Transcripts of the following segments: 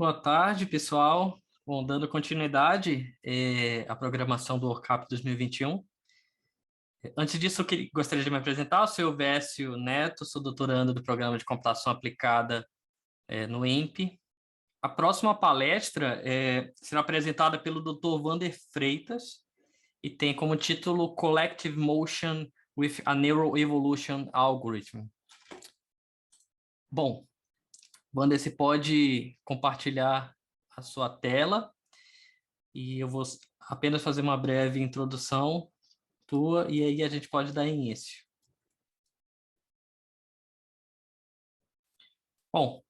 Boa tarde, pessoal. Bom, dando continuidade à programação do ORCAP 2021. Antes disso, gostaria de me apresentar. Eu sou o Vécio Neto, sou doutorando do Programa de Computação Aplicada no INPE. A próxima palestra será apresentada pelo Dr. Wander Freitas e tem como título Collective Motion with a Neural Evolution Algorithm. Bom, Wander, você pode compartilhar a sua tela e eu vou apenas fazer uma breve introdução tua e aí a gente pode dar início. Bom,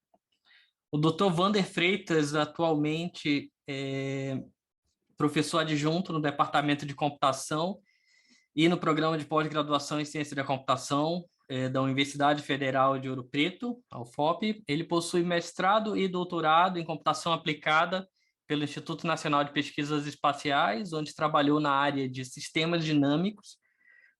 o Dr. Wander Freitas atualmente é professor adjunto no Departamento de Computação e no Programa de Pós-Graduação em Ciência da Computação da Universidade Federal de Ouro Preto, a UFOP. Ele possui mestrado e doutorado em Computação Aplicada pelo Instituto Nacional de Pesquisas Espaciais, onde trabalhou na área de sistemas dinâmicos,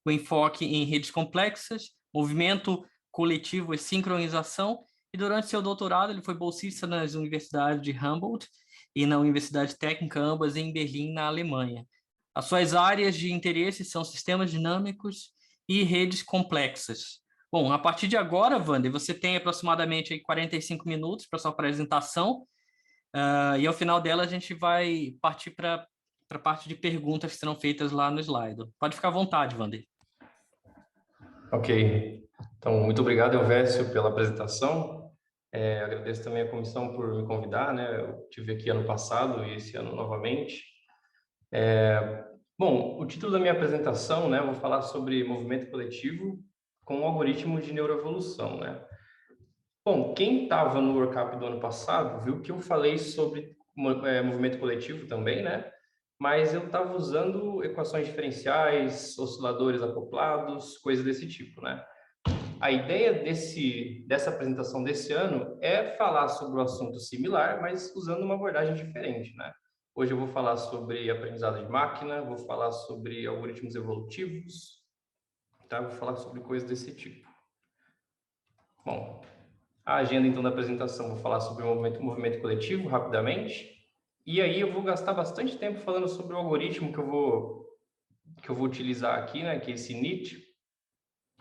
com enfoque em redes complexas, movimento coletivo e sincronização, e durante seu doutorado ele foi bolsista nas universidades de Humboldt e na Universidade Técnica, ambas em Berlim, na Alemanha. As suas áreas de interesse são sistemas dinâmicos e redes complexas. Bom, a partir de agora, Wander, você tem aproximadamente 45 minutos para sua apresentação, e ao final dela a gente vai partir para a parte de perguntas que serão feitas lá no slide. Pode ficar à vontade, Wander. Ok. Então, muito obrigado, Elvésio, pela apresentação. Agradeço também a comissão por me convidar, né? Eu estive aqui ano passado e esse ano novamente. Bom, o título da minha apresentação, né? Eu vou falar sobre movimento coletivo com algoritmos de neuroevolução, né? Bom, quem estava no workshop do ano passado viu que eu falei sobre movimento coletivo também, né? Mas eu estava usando equações diferenciais, osciladores acoplados, coisas desse tipo, né? A ideia dessa apresentação desse ano é falar sobre um assunto similar, mas usando uma abordagem diferente, né? Hoje eu vou falar sobre aprendizado de máquina, vou falar sobre algoritmos evolutivos, tá? Vou falar sobre coisas desse tipo. Bom, a agenda então da apresentação, vou falar sobre o movimento coletivo rapidamente, e aí eu vou gastar bastante tempo falando sobre o algoritmo que eu vou utilizar aqui, né? Que é esse NIT,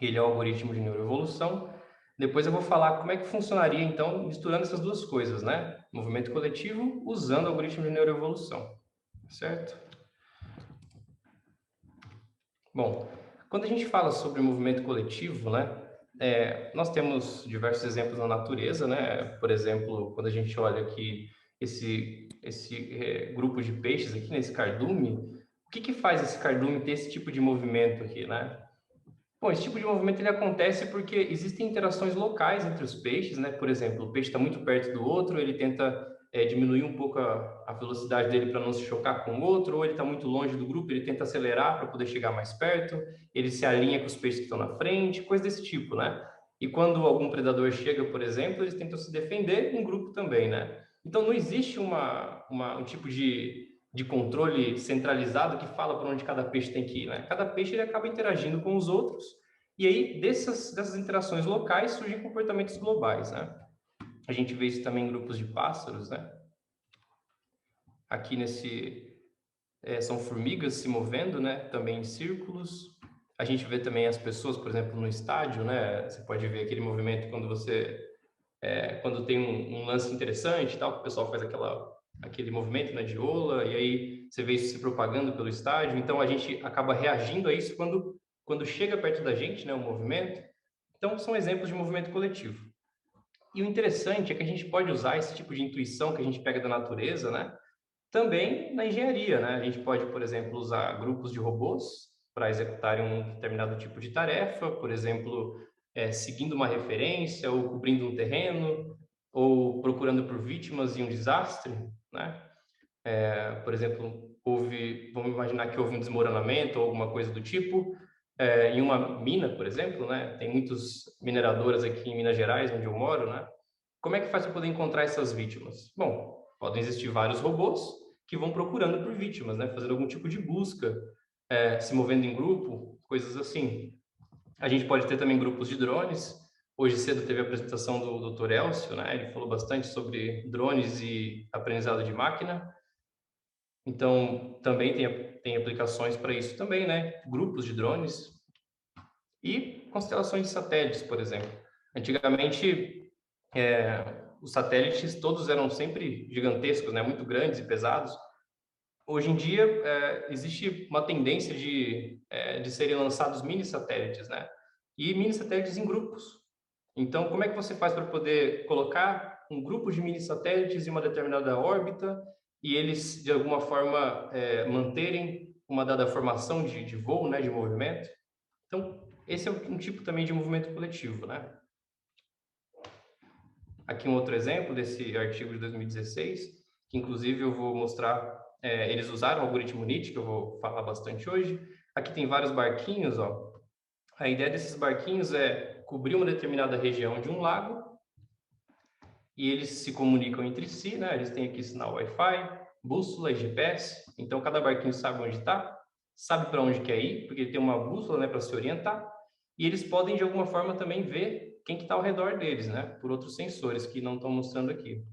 ele é o algoritmo de neuroevolução. Depois eu vou falar como é que funcionaria, então, misturando essas duas coisas, né? Movimento coletivo usando o algoritmo de neuroevolução, certo? Bom, quando a gente fala sobre movimento coletivo, né? Nós temos diversos exemplos na natureza, né? Por exemplo, quando a gente olha aqui esse grupo de peixes aqui, nesse cardume, o que faz esse cardume ter esse tipo de movimento aqui, né? Bom, esse tipo de movimento ele acontece porque existem interações locais entre os peixes, né? Por exemplo, o peixe está muito perto do outro, ele tenta diminuir um pouco a velocidade dele para não se chocar com o outro, ou ele está muito longe do grupo, ele tenta acelerar para poder chegar mais perto, ele se alinha com os peixes que estão na frente, coisa desse tipo, né? E quando algum predador chega, por exemplo, eles tentam se defender em grupo também, né? Então não existe um tipo de controle centralizado que fala para onde cada peixe tem que ir, né? Cada peixe ele acaba interagindo com os outros e aí dessas interações locais surgem comportamentos globais, né? A gente vê isso também em grupos de pássaros, né? Aqui são formigas se movendo, né? Também em círculos. A gente vê também as pessoas, por exemplo, no estádio, né? Você pode ver aquele movimento quando tem um lance interessante, tal, que o pessoal faz aquele movimento na diola, e aí você vê isso se propagando pelo estádio. Então a gente acaba reagindo a isso quando chega perto da gente, né, o movimento. Então são exemplos de movimento coletivo. E o interessante é que a gente pode usar esse tipo de intuição que a gente pega da natureza, né, também na engenharia, né? A gente pode, por exemplo, usar grupos de robôs para executarem um determinado tipo de tarefa, por exemplo, seguindo uma referência ou cobrindo um terreno ou procurando por vítimas em um desastre, né? Por exemplo, vamos imaginar que houve um desmoronamento ou alguma coisa do tipo, em uma mina, por exemplo, né? Tem muitas mineradoras aqui em Minas Gerais, onde eu moro, né? Como é que faz para poder encontrar essas vítimas? Bom, podem existir vários robôs que vão procurando por vítimas, né? Fazendo algum tipo de busca, se movendo em grupo, coisas assim. A gente pode ter também grupos de drones, Hoje cedo teve a apresentação do Dr. Elcio, né? Ele falou bastante sobre drones e aprendizado de máquina. Então, também tem aplicações para isso também, né? Grupos de drones e constelações de satélites, por exemplo. Antigamente, os satélites todos eram sempre gigantescos, né? Muito grandes e pesados. Hoje em dia, existe uma tendência de serem lançados mini satélites, né? E mini satélites em grupos. Então, como é que você faz para poder colocar um grupo de mini satélites em uma determinada órbita e eles, de alguma forma, manterem uma dada formação de voo, né, de movimento? Então, esse é um tipo também de movimento coletivo, né? Aqui um outro exemplo desse artigo de 2016, que inclusive eu vou mostrar, eles usaram o algoritmo NIT, que eu vou falar bastante hoje. Aqui tem vários barquinhos, ó. A ideia desses barquinhos é cobrir uma determinada região de um lago e eles se comunicam entre si, né? Eles têm aqui sinal Wi-Fi, bússola e GPS. Então, cada barquinho sabe onde está, sabe para onde quer ir, porque ele tem uma bússola, né, para se orientar. E eles podem, de alguma forma, também ver quem que está ao redor deles, né? Por outros sensores que não estão mostrando aqui.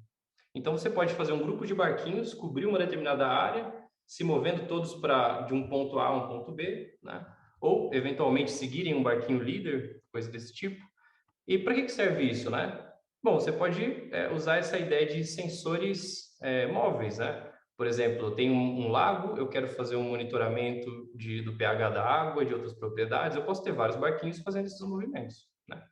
Então, você pode fazer um grupo de barquinhos, cobrir uma determinada área, se movendo todos de um ponto A a um ponto B, né? Ou, eventualmente, seguirem um barquinho líder, coisa desse tipo. E para que serve isso, né? Bom, você pode usar essa ideia de sensores móveis, né? Por exemplo, eu tenho um lago, eu quero fazer um monitoramento do pH da água, de outras propriedades, eu posso ter vários barquinhos fazendo esses movimentos, né?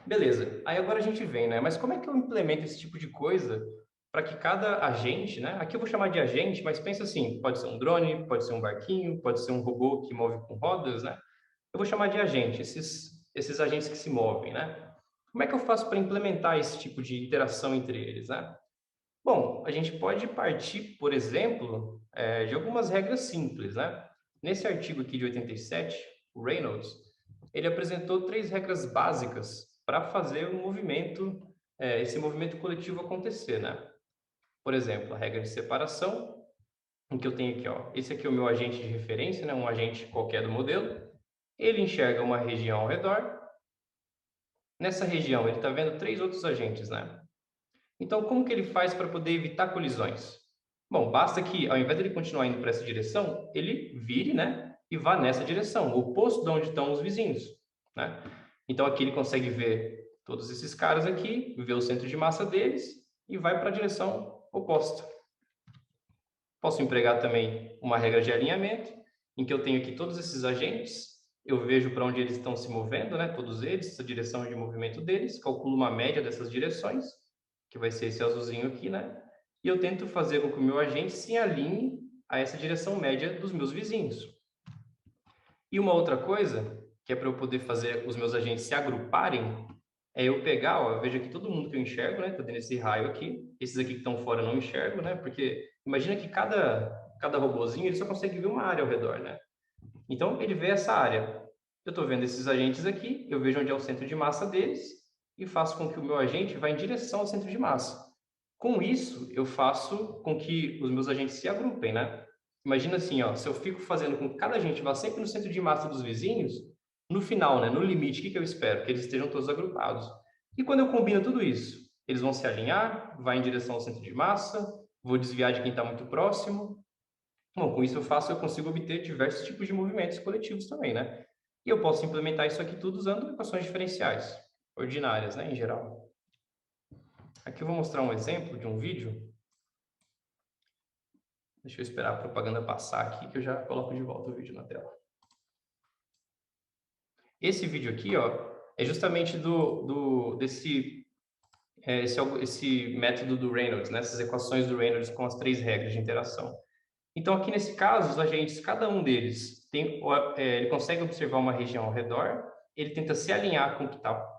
Beleza, aí agora a gente vem, né? Mas como é que eu implemento esse tipo de coisa para que cada agente, né? Aqui eu vou chamar de agente, mas pensa assim, pode ser um drone, pode ser um barquinho, pode ser um robô que move com rodas, né? Eu vou chamar de agente, esses agentes que se movem, né? Como é que eu faço para implementar esse tipo de interação entre eles, né? Bom, a gente pode partir, por exemplo, de algumas regras simples, né? Nesse artigo aqui de 87, o Reynolds, ele apresentou 3 regras básicas para fazer o movimento, esse movimento coletivo acontecer, né? Por exemplo, a regra de separação, em que eu tenho aqui, ó, esse aqui é o meu agente de referência, né? Um agente qualquer do modelo. Ele enxerga uma região ao redor. Nessa região, ele está vendo 3 outros agentes, né? Então, como que ele faz para poder evitar colisões? Bom, basta que, ao invés de ele continuar indo para essa direção, ele vire, né? E vá nessa direção, o oposto de onde estão os vizinhos, né? Então, aqui ele consegue ver todos esses caras aqui, ver o centro de massa deles e vai para a direção oposta. Posso empregar também uma regra de alinhamento, em que eu tenho aqui todos esses agentes, eu vejo para onde eles estão se movendo, né? Todos eles, essa direção de movimento deles, calculo uma média dessas direções, que vai ser esse azulzinho aqui, né? E eu tento fazer com que o meu agente se alinhe a essa direção média dos meus vizinhos. E uma outra coisa, que é para eu poder fazer os meus agentes se agruparem, é eu pegar, ó, eu vejo aqui todo mundo que eu enxergo, né? Tá dentro desse raio aqui. Esses aqui que estão fora eu não enxergo, né? Porque imagina que cada robozinho ele só consegue ver uma área ao redor, né? Então ele vê essa área. Eu estou vendo esses agentes aqui, eu vejo onde é o centro de massa deles e faço com que o meu agente vá em direção ao centro de massa. Com isso, eu faço com que os meus agentes se agrupem, né? Imagina assim, ó, se eu fico fazendo com que cada agente vá sempre no centro de massa dos vizinhos, no final, né, no limite, o que eu espero? Que eles estejam todos agrupados. E quando eu combino tudo isso, eles vão se alinhar, vai em direção ao centro de massa, vou desviar de quem está muito próximo. Bom, com isso eu consigo obter diversos tipos de movimentos coletivos também, né? E eu posso implementar isso aqui tudo usando equações diferenciais, ordinárias, né, em geral. Aqui eu vou mostrar um exemplo de um vídeo. Deixa eu esperar a propaganda passar aqui, que eu já coloco de volta o vídeo na tela. Esse vídeo aqui, ó, é justamente esse método do Reynolds, né? Essas equações do Reynolds com as 3 regras de interação. Então, aqui nesse caso, os agentes, cada um deles, ele consegue observar uma região ao redor, ele tenta se alinhar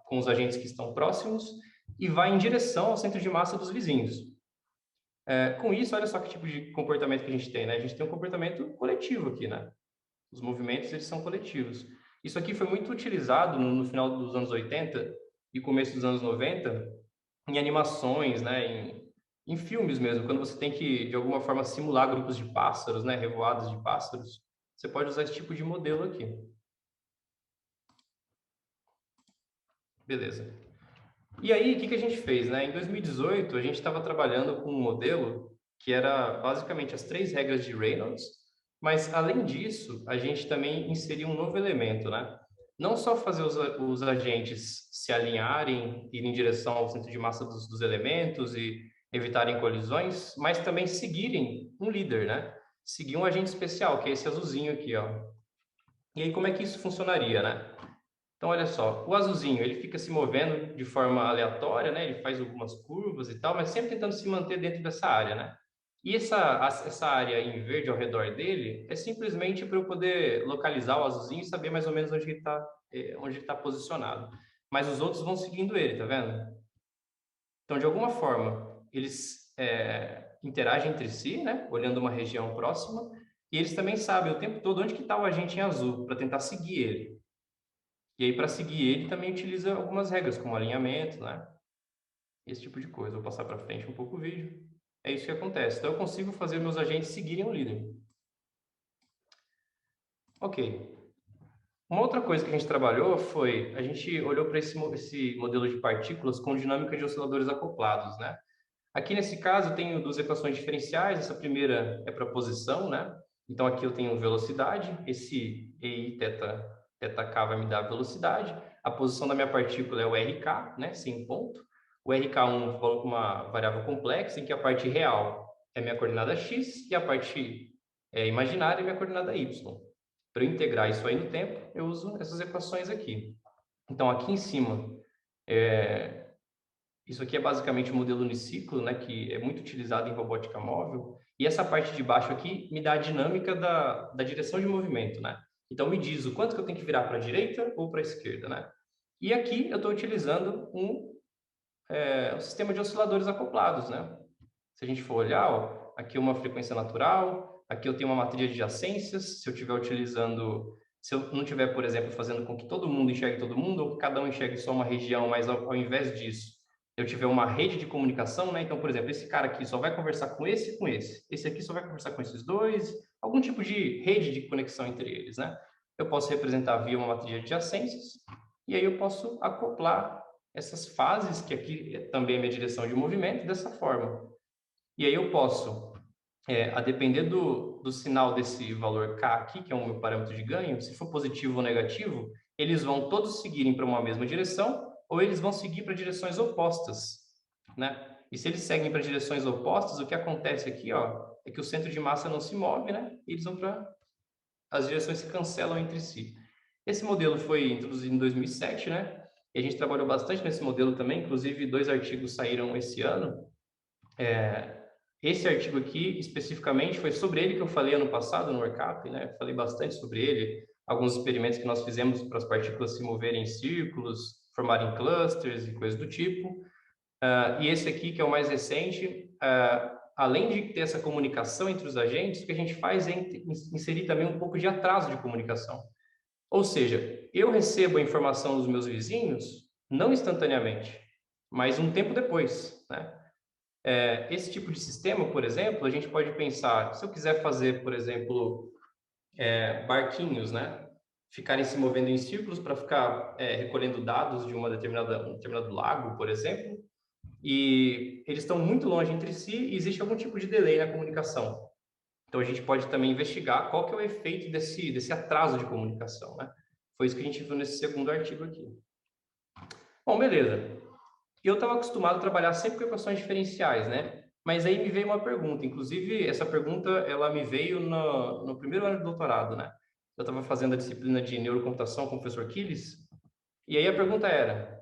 com os agentes que estão próximos e vai em direção ao centro de massa dos vizinhos. Com isso, olha só que tipo de comportamento que a gente tem, né? A gente tem um comportamento coletivo aqui, né? Os movimentos, eles são coletivos. Isso aqui foi muito utilizado no final dos anos 80 e começo dos anos 90 em animações, né? Em filmes mesmo, quando você tem que, de alguma forma, simular grupos de pássaros, né? Revoadas de pássaros. Você pode usar esse tipo de modelo aqui. Beleza. E aí, o que a gente fez, né? Em 2018, a gente estava trabalhando com um modelo que era basicamente as 3 regras de Reynolds, mas além disso, a gente também inseriu um novo elemento, né? Não só fazer os agentes se alinharem, ir em direção ao centro de massa dos elementos e evitarem colisões, mas também seguirem um líder, né? Seguir um agente especial, que é esse azulzinho aqui, ó. E aí, como é que isso funcionaria, né? Então, olha só, o azulzinho, ele fica se movendo de forma aleatória, né? Ele faz algumas curvas e tal, mas sempre tentando se manter dentro dessa área, né? E essa área em verde ao redor dele é simplesmente para eu poder localizar o azulzinho e saber mais ou menos onde ele tá posicionado. Mas os outros vão seguindo ele, tá vendo? Então, de alguma forma, eles interagem entre si, né? Olhando uma região próxima, e eles também sabem o tempo todo onde que está o agente em azul, para tentar seguir ele. E aí, para seguir ele, também utiliza algumas regras, como alinhamento, né? Esse tipo de coisa. Vou passar para frente um pouco o vídeo. É isso que acontece. Então, eu consigo fazer meus agentes seguirem o líder. Ok. Uma outra coisa que a gente trabalhou foi, a gente olhou para esse modelo de partículas com dinâmica de osciladores acoplados, né? Aqui nesse caso eu tenho 2 equações diferenciais, essa primeira é para posição, né? Então aqui eu tenho velocidade, esse EI teta K vai me dar velocidade, a posição da minha partícula é o RK, né? Sem ponto. O RK1 uma variável complexa em que a parte real é minha coordenada X e a parte imaginária é minha coordenada Y. Para eu integrar isso aí no tempo, eu uso essas equações aqui. Então aqui em cima isso aqui é basicamente o modelo uniciclo, né, que é muito utilizado em robótica móvel. E essa parte de baixo aqui me dá a dinâmica da direção de movimento, né? Então, me diz o quanto que eu tenho que virar para a direita ou para a esquerda, né? E aqui eu estou utilizando um sistema de osciladores acoplados, né? Se a gente for olhar, ó, aqui é uma frequência natural, aqui eu tenho uma matriz de adjacências, se eu não estiver, por exemplo, fazendo com que todo mundo enxergue todo mundo, ou que cada um enxergue só uma região, mas ao invés disso, eu tiver uma rede de comunicação, né? Então, por exemplo, esse cara aqui só vai conversar com esse e com esse aqui só vai conversar com esses dois, algum tipo de rede de conexão entre eles, né? Eu posso representar via uma matriz de adjacências, e aí eu posso acoplar essas fases, que aqui também é minha direção de movimento, dessa forma. E aí eu posso, a depender do sinal desse valor K aqui, que é o meu parâmetro de ganho, se for positivo ou negativo, eles vão todos seguirem para uma mesma direção ou eles vão seguir para direções opostas, né? E se eles seguem para direções opostas, o que acontece aqui, ó, é que o centro de massa não se move, né? E eles vão para as direções se cancelam entre si. Esse modelo foi introduzido em 2007, né? E a gente trabalhou bastante nesse modelo também, inclusive 2 artigos saíram esse ano. Esse artigo aqui, especificamente, foi sobre ele que eu falei ano passado no workshop, né? Falei bastante sobre ele, alguns experimentos que nós fizemos para as partículas se moverem em círculos, formarem clusters e coisas do tipo. E esse aqui, que é o mais recente, além de ter essa comunicação entre os agentes, o que a gente faz é inserir também um pouco de atraso de comunicação. Ou seja, eu recebo a informação dos meus vizinhos não instantaneamente, mas um tempo depois, né? Esse tipo de sistema, por exemplo, a gente pode pensar, se eu quiser fazer, por exemplo, barquinhos, né? Ficarem se movendo em círculos para ficar recolhendo dados de um determinado lago, por exemplo, e eles estão muito longe entre si e existe algum tipo de delay na comunicação. Então, a gente pode também investigar qual que é o efeito desse atraso de comunicação, né? Foi isso que a gente viu nesse segundo artigo aqui. Bom, beleza. Eu estava acostumado a trabalhar sempre com equações diferenciais, né? Mas aí me veio uma pergunta. Inclusive, essa pergunta, ela me veio no primeiro ano de doutorado, né? Eu estava fazendo a disciplina de neurocomputação com o professor Quiles. E aí a pergunta era,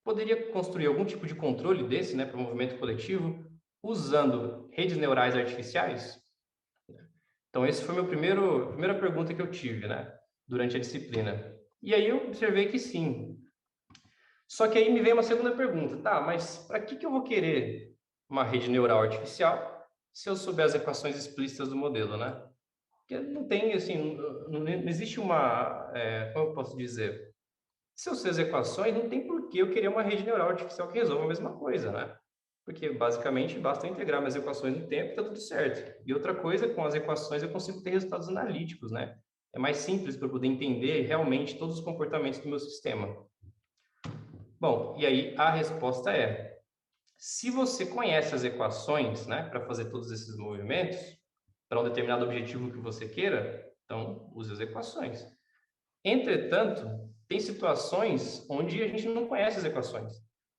poderia construir algum tipo de controle desse, né, para o movimento coletivo, usando redes neurais artificiais? Então, esse foi a primeira pergunta que eu tive, né, durante a disciplina. E aí eu observei que sim. Só que aí me veio uma segunda pergunta, tá, mas para que eu vou querer uma rede neural artificial se eu souber as equações explícitas do modelo, né? Porque não tem, assim, não existe como eu posso dizer? Se eu sei as equações, não tem por que eu querer uma rede neural artificial que resolva a mesma coisa, né? Porque basicamente basta eu integrar minhas equações no tempo e tá tudo certo. E outra coisa, com as equações eu consigo ter resultados analíticos, né? É mais simples para eu poder entender realmente todos os comportamentos do meu sistema. Bom, e aí a resposta é: se você conhece as equações, né, para fazer todos esses movimentos, para um determinado objetivo que você queira, então use as equações. Entretanto, tem situações onde a gente não conhece as equações.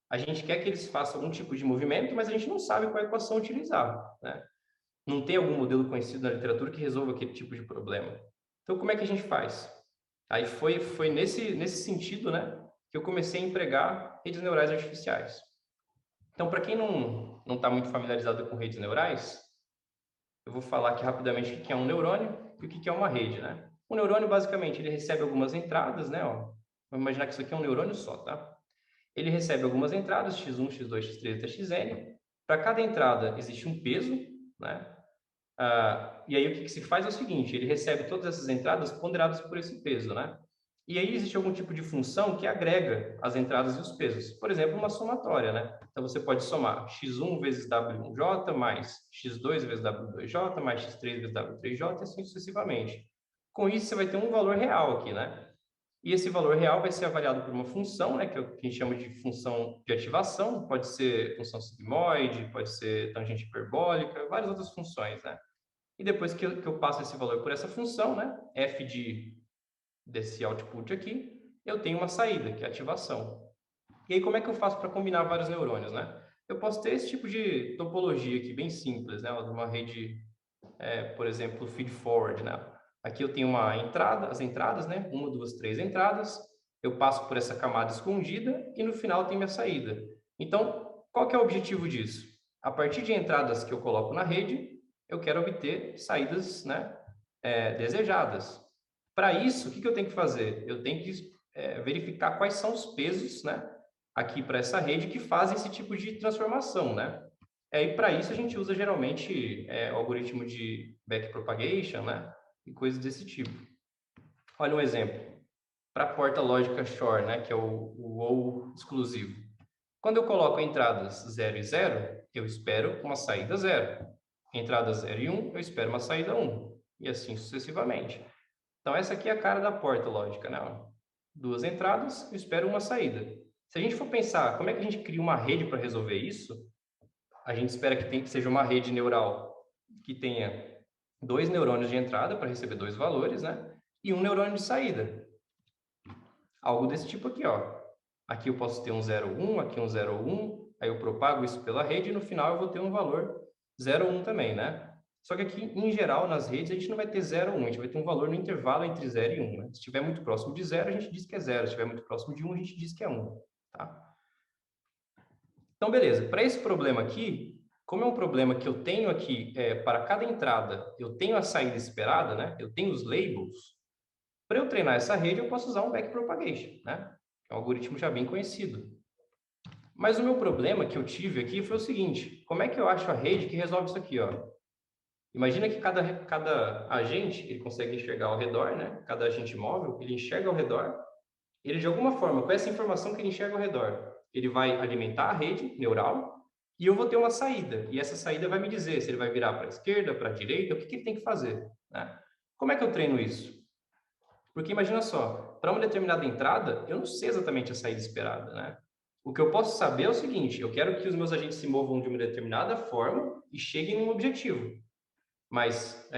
A gente quer que eles façam algum tipo de movimento, mas a gente não sabe qual equação utilizar, né? Não tem algum modelo conhecido na literatura que resolva aquele tipo de problema. Então, como é que a gente faz? Aí foi nesse sentido, né, que eu comecei a empregar redes neurais artificiais. Então, para quem não está muito familiarizado com redes neurais, eu vou falar aqui rapidamente o que é um neurônio e o que é uma rede, né? O neurônio, basicamente, ele recebe algumas entradas, né? Ó, vamos imaginar que isso aqui é um neurônio só, tá? Ele recebe algumas entradas, x1, x2, x3 até xn. Para cada entrada existe um peso, né? E aí o que se faz é o seguinte, ele recebe todas essas entradas ponderadas por esse peso, né? E aí existe algum tipo de função que agrega as entradas e os pesos. Por exemplo, uma somatória, né? Então você pode somar x1 vezes w1j mais x2 vezes w2j mais x3 vezes w3j e assim sucessivamente. Com isso você vai ter um valor real aqui, né? E esse valor real vai ser avaliado por uma função, né, que a gente chama de função de ativação, pode ser função sigmoide, pode ser tangente hiperbólica, várias outras funções, né? E depois que eu passo esse valor por essa função, né, f desse output aqui, eu tenho uma saída, que é a ativação. E aí como é que eu faço para combinar vários neurônios, né? Eu posso ter esse tipo de topologia aqui, bem simples, né, uma rede, por exemplo, feed-forward, né? Aqui eu tenho uma entrada, as entradas, né, uma, duas, três entradas, eu passo por essa camada escondida e no final tem minha saída. Então, qual que é o objetivo disso? A partir de entradas que eu coloco na rede, eu quero obter saídas, né, desejadas. Para isso, o que eu tenho que fazer? Eu tenho que verificar quais são os pesos, né, aqui para essa rede que fazem esse tipo de transformação, né? E para isso a gente usa geralmente o algoritmo de backpropagation, né, e coisas desse tipo. Olha um exemplo. Para a porta lógica Shor, né, que é o ou exclusivo. Quando eu coloco entradas 0 e 0, eu espero uma saída 0. Entrada 0 e 1, eu espero uma saída 1. E assim sucessivamente. Então, essa aqui é a cara da porta lógica, né? Duas entradas, eu espero uma saída. Se a gente for pensar como é que a gente cria uma rede para resolver isso, a gente espera que seja uma rede neural que tenha dois neurônios de entrada para receber dois valores, né? E um neurônio de saída. Algo desse tipo aqui, ó. Aqui eu posso ter um 0, 1, aqui um 0, 1, aí eu propago isso pela rede e no final eu vou ter um valor 0, 1 também, né? Só que aqui, em geral, nas redes, a gente não vai ter 0, 1, a gente vai ter um valor no intervalo entre 0 e 1. Né? Se estiver muito próximo de 0, a gente diz que é 0. Se estiver muito próximo de 1, a gente diz que é 1. Tá? Então, beleza. Para esse problema aqui, como é um problema que eu tenho aqui, para cada entrada, eu tenho a saída esperada, né? Eu tenho os labels. Para eu treinar essa rede, eu posso usar um backpropagation, né? É um algoritmo já bem conhecido. Mas o meu problema que eu tive aqui foi o seguinte: como é que eu acho a rede que resolve isso aqui, ó? Imagina que cada agente ele consegue enxergar ao redor, né? Cada agente móvel ele enxerga ao redor. Ele de alguma forma, com essa informação que ele enxerga ao redor, ele vai alimentar a rede neural e eu vou ter uma saída. E essa saída vai me dizer se ele vai virar para a esquerda, para a direita, o que ele tem que fazer, né? Como é que eu treino isso? Porque imagina só, para uma determinada entrada, eu não sei exatamente a saída esperada, né? O que eu posso saber é o seguinte: eu quero que os meus agentes se movam de uma determinada forma e cheguem num objetivo. Mas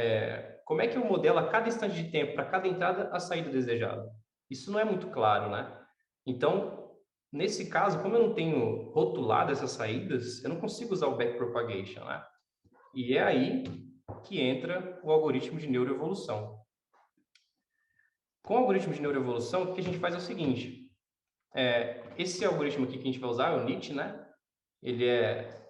como é que eu modelo a cada instante de tempo, para cada entrada, a saída desejada? Isso não é muito claro, né? Então, nesse caso, como eu não tenho rotulado essas saídas, eu não consigo usar o backpropagation, né? E é aí que entra o algoritmo de neuroevolução. Com o algoritmo de neuroevolução, o que a gente faz é o seguinte: esse algoritmo aqui que a gente vai usar é o NEAT, né?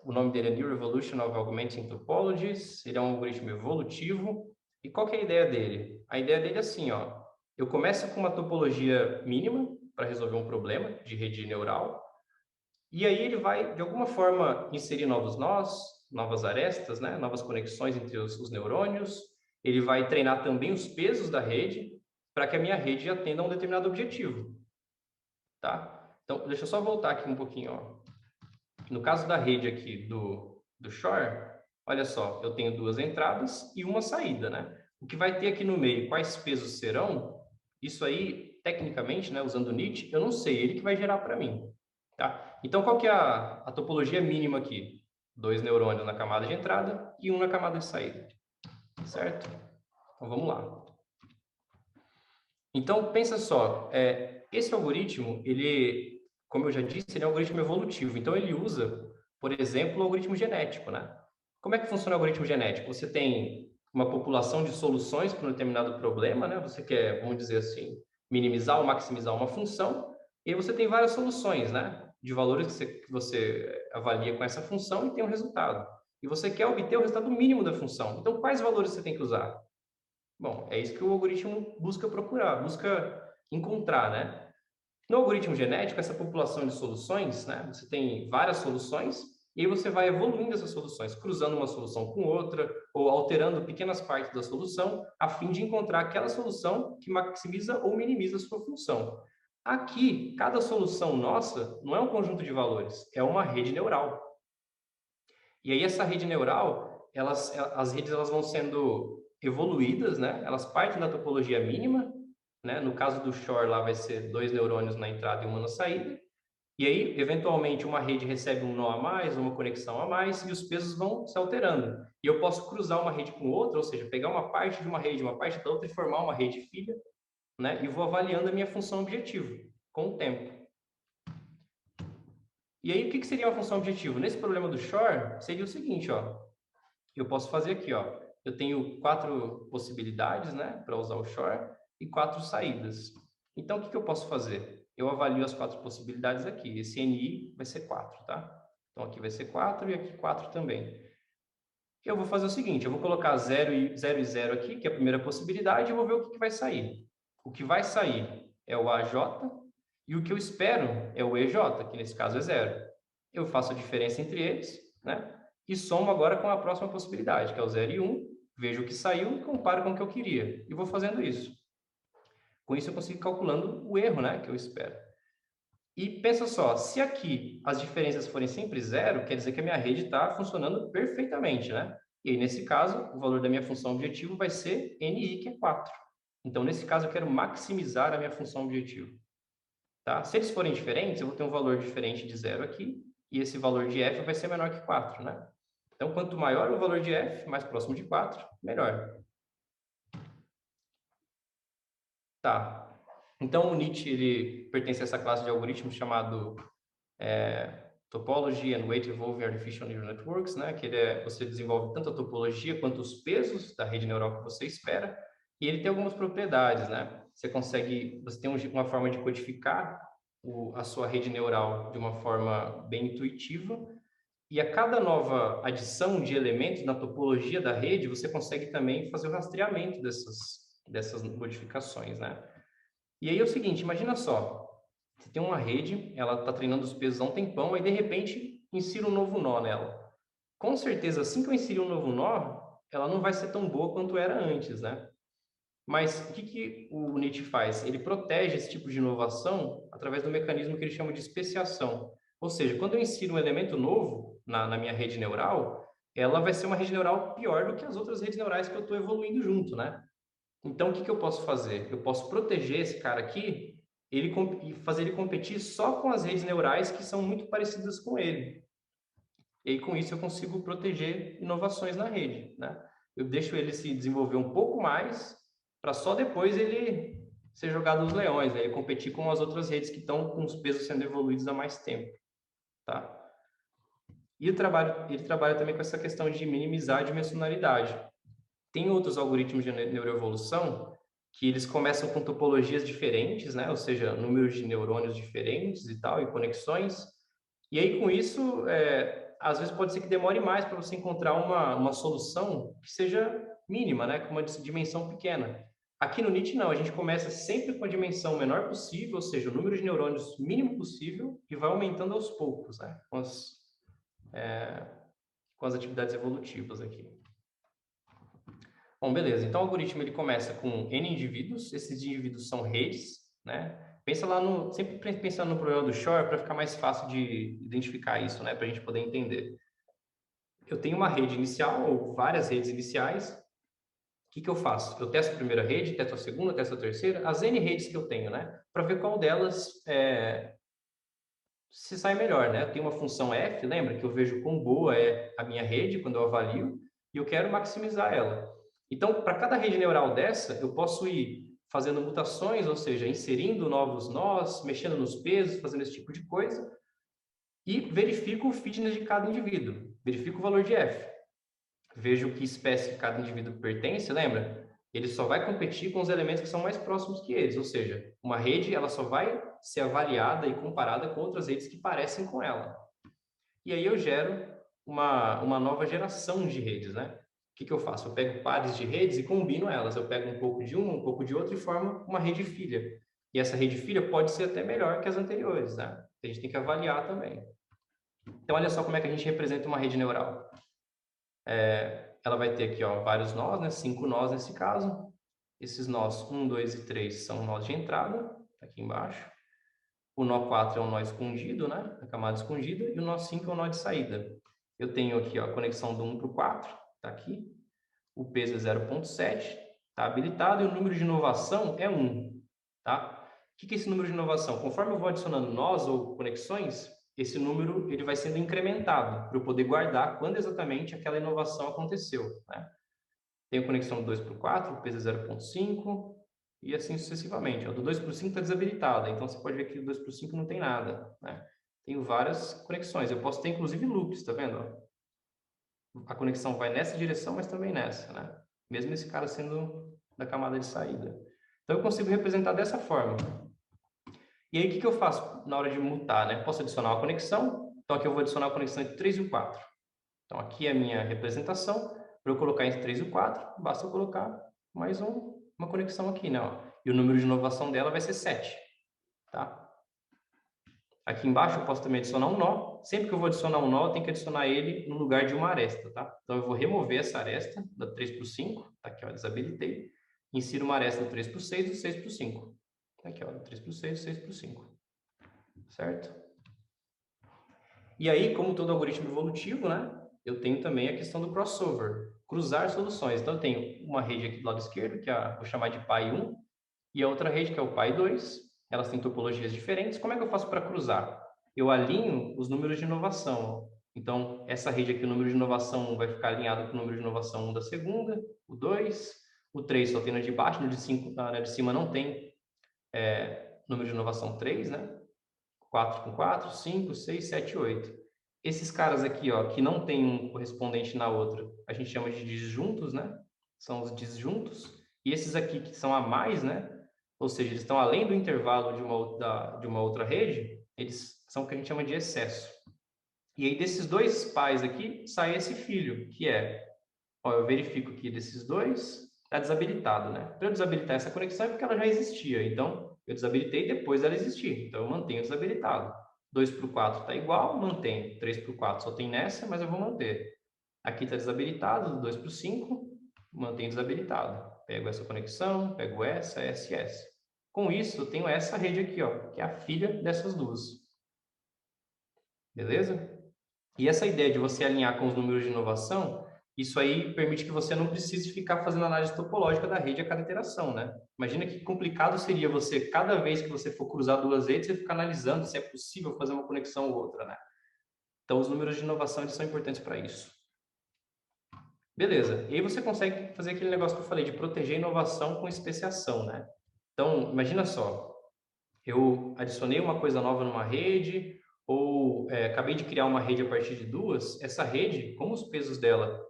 O nome dele é Neuroevolution of Augmenting Topologies. Ele é um algoritmo evolutivo. E qual que é a ideia dele? A ideia dele é assim, ó. Eu começo com uma topologia mínima para resolver um problema de rede neural. E aí ele vai, de alguma forma, inserir novos nós, novas arestas, né? Novas conexões entre os neurônios. Ele vai treinar também os pesos da rede para que a minha rede atenda a um determinado objetivo. Tá? Então, deixa eu só voltar aqui um pouquinho, ó. No caso da rede aqui do Shor, olha só, eu tenho duas entradas e uma saída, né? O que vai ter aqui no meio, quais pesos serão? Isso aí, tecnicamente, né, usando o NIT, eu não sei, ele que vai gerar para mim. tá? Então, qual que é a topologia mínima aqui? 2 neurônios na camada de entrada e 1 na camada de saída, certo? Então, vamos lá. Então, pensa só, esse algoritmo, ele, como eu já disse, ele é um algoritmo evolutivo. Então, ele usa, por exemplo, o algoritmo genético, né? Como é que funciona o algoritmo genético? Você tem uma população de soluções para um determinado problema, né? Você quer, vamos dizer assim, minimizar ou maximizar uma função, e aí você tem várias soluções, né? De valores que você avalia com essa função e tem um resultado. E você quer obter o resultado mínimo da função. Então, quais valores você tem que usar? Bom, é isso que o algoritmo busca procurar, busca encontrar, né? No algoritmo genético, essa população de soluções, né? Você tem várias soluções e aí você vai evoluindo essas soluções, cruzando uma solução com outra ou alterando pequenas partes da solução a fim de encontrar aquela solução que maximiza ou minimiza a sua função. Aqui, cada solução nossa não é um conjunto de valores, é uma rede neural. E aí essa rede neural, as redes elas vão sendo evoluídas, né? Elas partem da topologia mínima, né? No caso do Shor, lá vai ser 2 neurônios na entrada e 1 na saída. E aí, eventualmente, uma rede recebe um nó a mais, uma conexão a mais, e os pesos vão se alterando. E eu posso cruzar uma rede com outra, ou seja, pegar uma parte de uma rede, uma parte da outra e formar uma rede filha, né? E vou avaliando a minha função objetivo com o tempo. E aí, o que seria uma função objetivo? Nesse problema do Shor, seria o seguinte, ó. Eu posso fazer aqui, ó. Eu tenho 4 possibilidades, né, para usar o Shor e 4 saídas. Então, o que eu posso fazer? Eu avalio as 4 possibilidades aqui. Esse NI vai ser 4, tá? Então, aqui vai ser 4 e aqui 4 também. Eu vou fazer o seguinte, eu vou colocar 0 e 0 aqui, que é a primeira possibilidade, e vou ver o que vai sair. O que vai sair é o AJ e o que eu espero é o EJ, que nesse caso é 0. Eu faço a diferença entre eles, né? E somo agora com a próxima possibilidade, que é o 0 e 1, vejo o que saiu e comparo com o que eu queria. E vou fazendo isso. Com isso eu consigo ir calculando o erro, né, que eu espero. E pensa só, se aqui as diferenças forem sempre 0, quer dizer que a minha rede está funcionando perfeitamente, né? E aí, nesse caso, o valor da minha função objetivo vai ser NI, que é 4. Então, nesse caso, eu quero maximizar a minha função objetivo. Tá? Se eles forem diferentes, eu vou ter um valor diferente de 0 aqui, e esse valor de f vai ser menor que 4, né? Então, quanto maior o valor de f, mais próximo de 4, melhor. Tá. Então, o Nietzsche, ele pertence a essa classe de algoritmos chamado Topology and Weight Evolving Artificial Neural Networks, né? Que você desenvolve tanto a topologia quanto os pesos da rede neural que você espera, e ele tem algumas propriedades, né? Você tem uma forma de codificar a sua rede neural de uma forma bem intuitiva, e a cada nova adição de elementos na topologia da rede, você consegue também fazer o rastreamento dessas modificações, né? E aí é o seguinte, imagina só, você tem uma rede, ela está treinando os pesos há um tempão, aí de repente insira um novo nó nela. Com certeza, assim que eu inserir um novo nó, ela não vai ser tão boa quanto era antes, né? Mas o que o Nietzsche faz? Ele protege esse tipo de inovação através do mecanismo que ele chama de especiação. Ou seja, quando eu insiro um elemento novo na minha rede neural, ela vai ser uma rede neural pior do que as outras redes neurais que eu estou evoluindo junto, né? Então, o que eu posso fazer? Eu posso proteger esse cara aqui e fazer ele competir só com as redes neurais que são muito parecidas com ele. E aí, com isso, eu consigo proteger inovações na rede, né? Eu deixo ele se desenvolver um pouco mais para só depois ele ser jogado aos leões, né? Ele competir com as outras redes que estão com os pesos sendo evoluídos há mais tempo, tá? E ele trabalha também com essa questão de minimizar a dimensionalidade. Tem outros algoritmos de neuroevolução que eles começam com topologias diferentes, né? Ou seja, números de neurônios diferentes e tal, e conexões. E aí, com isso, às vezes pode ser que demore mais para você encontrar uma solução que seja mínima, né? Com uma dimensão pequena. Aqui no NIT, não. A gente começa sempre com a dimensão menor possível, ou seja, o número de neurônios mínimo possível, e vai aumentando aos poucos, né? Com as atividades evolutivas aqui. Bom, beleza. Então, o algoritmo ele começa com N indivíduos. Esses indivíduos são redes, né? Pensa lá sempre pensando no problema do Shor para ficar mais fácil de identificar isso, né? Para a gente poder entender. Eu tenho uma rede inicial ou várias redes iniciais. O que eu faço? Eu testo a primeira rede, testo a segunda, testo a terceira, as N redes que eu tenho, né? Para ver qual delas se sai melhor, né? Eu tenho uma função f, lembra que eu vejo quão boa é a minha rede quando eu avalio, e eu quero maximizar ela. Então, para cada rede neural dessa, eu posso ir fazendo mutações, ou seja, inserindo novos nós, mexendo nos pesos, fazendo esse tipo de coisa, e verifico o fitness de cada indivíduo, verifico o valor de f. Vejo que espécie cada indivíduo pertence, lembra? Ele só vai competir com os elementos que são mais próximos que eles, ou seja, uma rede ela só vai ser avaliada e comparada com outras redes que parecem com ela. E aí eu gero uma nova geração de redes, né? O que eu faço? Eu pego pares de redes e combino elas. Eu pego um pouco de uma, um pouco de outra e formo uma rede filha. E essa rede filha pode ser até melhor que as anteriores, né? A gente tem que avaliar também. Então, olha só como é que a gente representa uma rede neural. Ela vai ter aqui, ó, vários nós, né? 5 nós nesse caso. Esses nós 1, 2 e 3 são nós de entrada, tá aqui embaixo. O nó 4 é um nó escondido, né? A camada escondida. E o nó 5 é um nó de saída. Eu tenho aqui, ó, a conexão do 1 para o 4, tá aqui. O peso é 0,7, tá habilitado. E o número de inovação é 1, tá? O que é esse número de inovação? Conforme eu vou adicionando nós ou conexões, esse número ele vai sendo incrementado para eu poder guardar quando exatamente aquela inovação aconteceu, né? Tenho conexão do 2 para o 4, o peso é 0,5 e assim sucessivamente. O do 2 para o 5 está desabilitada, então você pode ver que o 2 para o 5 não tem nada, né? Tenho várias conexões, eu posso ter inclusive loops, tá vendo? A conexão vai nessa direção, mas também nessa, né? Mesmo esse cara sendo da camada de saída. Então eu consigo representar dessa forma. E aí, o que eu faço na hora de mutar, né? Posso adicionar uma conexão. Então, aqui eu vou adicionar a conexão entre 3 e o 4. Então, aqui é a minha representação. Para eu colocar entre 3 e o 4, basta eu colocar mais uma conexão aqui, né? Ó. E o número de inovação dela vai ser 7, tá? Aqui embaixo eu posso também adicionar um nó. Sempre que eu vou adicionar um nó, eu tenho que adicionar ele no lugar de uma aresta, tá? Então, eu vou remover essa aresta da 3 para o 5. Tá aqui, ó, desabilitei. Insiro uma aresta do 3 para o 6 e do 6 para o 5. Aqui, ó, 3 para o 6 e 6 para o 5. Certo? E aí, como todo algoritmo evolutivo, né, eu tenho também a questão do crossover, cruzar soluções. Então, eu tenho uma rede aqui do lado esquerdo, que vou chamar de pi1, e a outra rede, que é o pi2. Elas têm topologias diferentes. Como é que eu faço para cruzar? Eu alinho os números de inovação. Então, essa rede aqui, o número de inovação 1 vai ficar alinhado com o número de inovação 1 da segunda, o 2, o 3 só tem na de baixo, no de, 5, na de cima não tem número de inovação 3, né? 4 com 4, 5, 6, 7, 8. Esses caras aqui, ó, que não tem um correspondente na outra, a gente chama de disjuntos, né? São os disjuntos. E esses aqui que são a mais, né? Ou seja, eles estão além do intervalo de uma outra rede, eles são o que a gente chama de excesso. E aí, desses dois pais aqui, sai esse filho, que é... Ó, eu verifico que desses dois está desabilitado, né? Para eu desabilitar essa conexão é porque ela já existia. Então, eu desabilitei depois dela existir. Então, eu mantenho desabilitado. 2 para o 4 está igual, mantenho. 3 para o 4 só tem nessa, mas eu vou manter. Aqui está desabilitado, 2 para o 5, mantenho desabilitado. Pego essa conexão, pego essa, essa e essa. Com isso, eu tenho essa rede aqui, ó, que é a filha dessas duas. Beleza? E essa ideia de você alinhar com os números de inovação, isso aí permite que você não precise ficar fazendo análise topológica da rede a cada iteração, né? Imagina que complicado seria você, cada vez que você for cruzar duas redes, você ficar analisando se é possível fazer uma conexão ou outra, né? Então, os números de inovação eles são importantes para isso. Beleza. E aí você consegue fazer aquele negócio que eu falei, de proteger a inovação com especiação, né? Então, imagina só, eu adicionei uma coisa nova numa rede, ou acabei de criar uma rede a partir de duas. Essa rede, como os pesos dela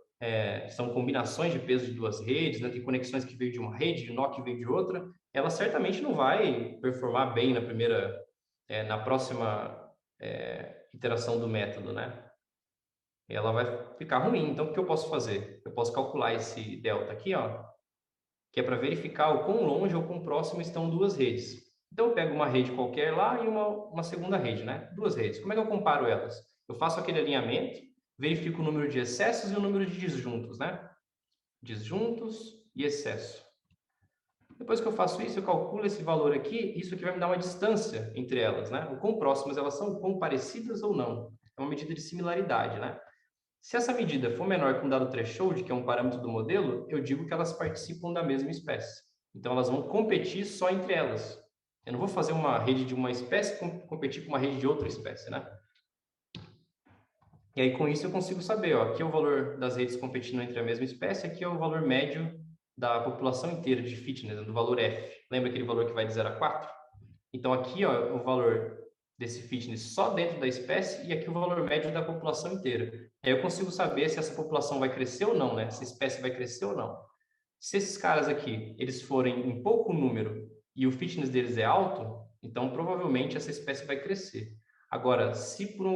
são combinações de pesos de duas redes, né, tem conexões que veio de uma rede, de nó que veio de outra, ela certamente não vai performar bem na próxima iteração do método, né? Ela vai ficar ruim. Então, o que eu posso fazer? Eu posso calcular esse delta aqui, ó, que é para verificar o quão longe ou quão próximo estão duas redes. Então, eu pego uma rede qualquer lá e uma segunda rede, né? Duas redes. Como é que eu comparo elas? Eu faço aquele alinhamento, verifico o número de excessos e o número de disjuntos, né? Disjuntos e excesso. Depois que eu faço isso, eu calculo esse valor aqui, isso aqui vai me dar uma distância entre elas, né? O quão próximas elas são, o quão parecidas ou não. É uma medida de similaridade, né? Se essa medida for menor que um dado threshold, que é um parâmetro do modelo, eu digo que elas participam da mesma espécie. Então, elas vão competir só entre elas. Eu não vou fazer uma rede de uma espécie competir com uma rede de outra espécie, né? E aí, com isso, eu consigo saber, ó, aqui é o valor das redes competindo entre a mesma espécie, aqui é o valor médio da população inteira de fitness, do valor F. Lembra aquele valor que vai de 0 a 4? Então, aqui, ó, é o valor desse fitness só dentro da espécie e aqui o valor médio da população inteira. Aí eu consigo saber se essa população vai crescer ou não, né? Se a espécie vai crescer ou não. Se esses caras aqui, eles forem em pouco número e o fitness deles é alto, então provavelmente essa espécie vai crescer. Agora, se por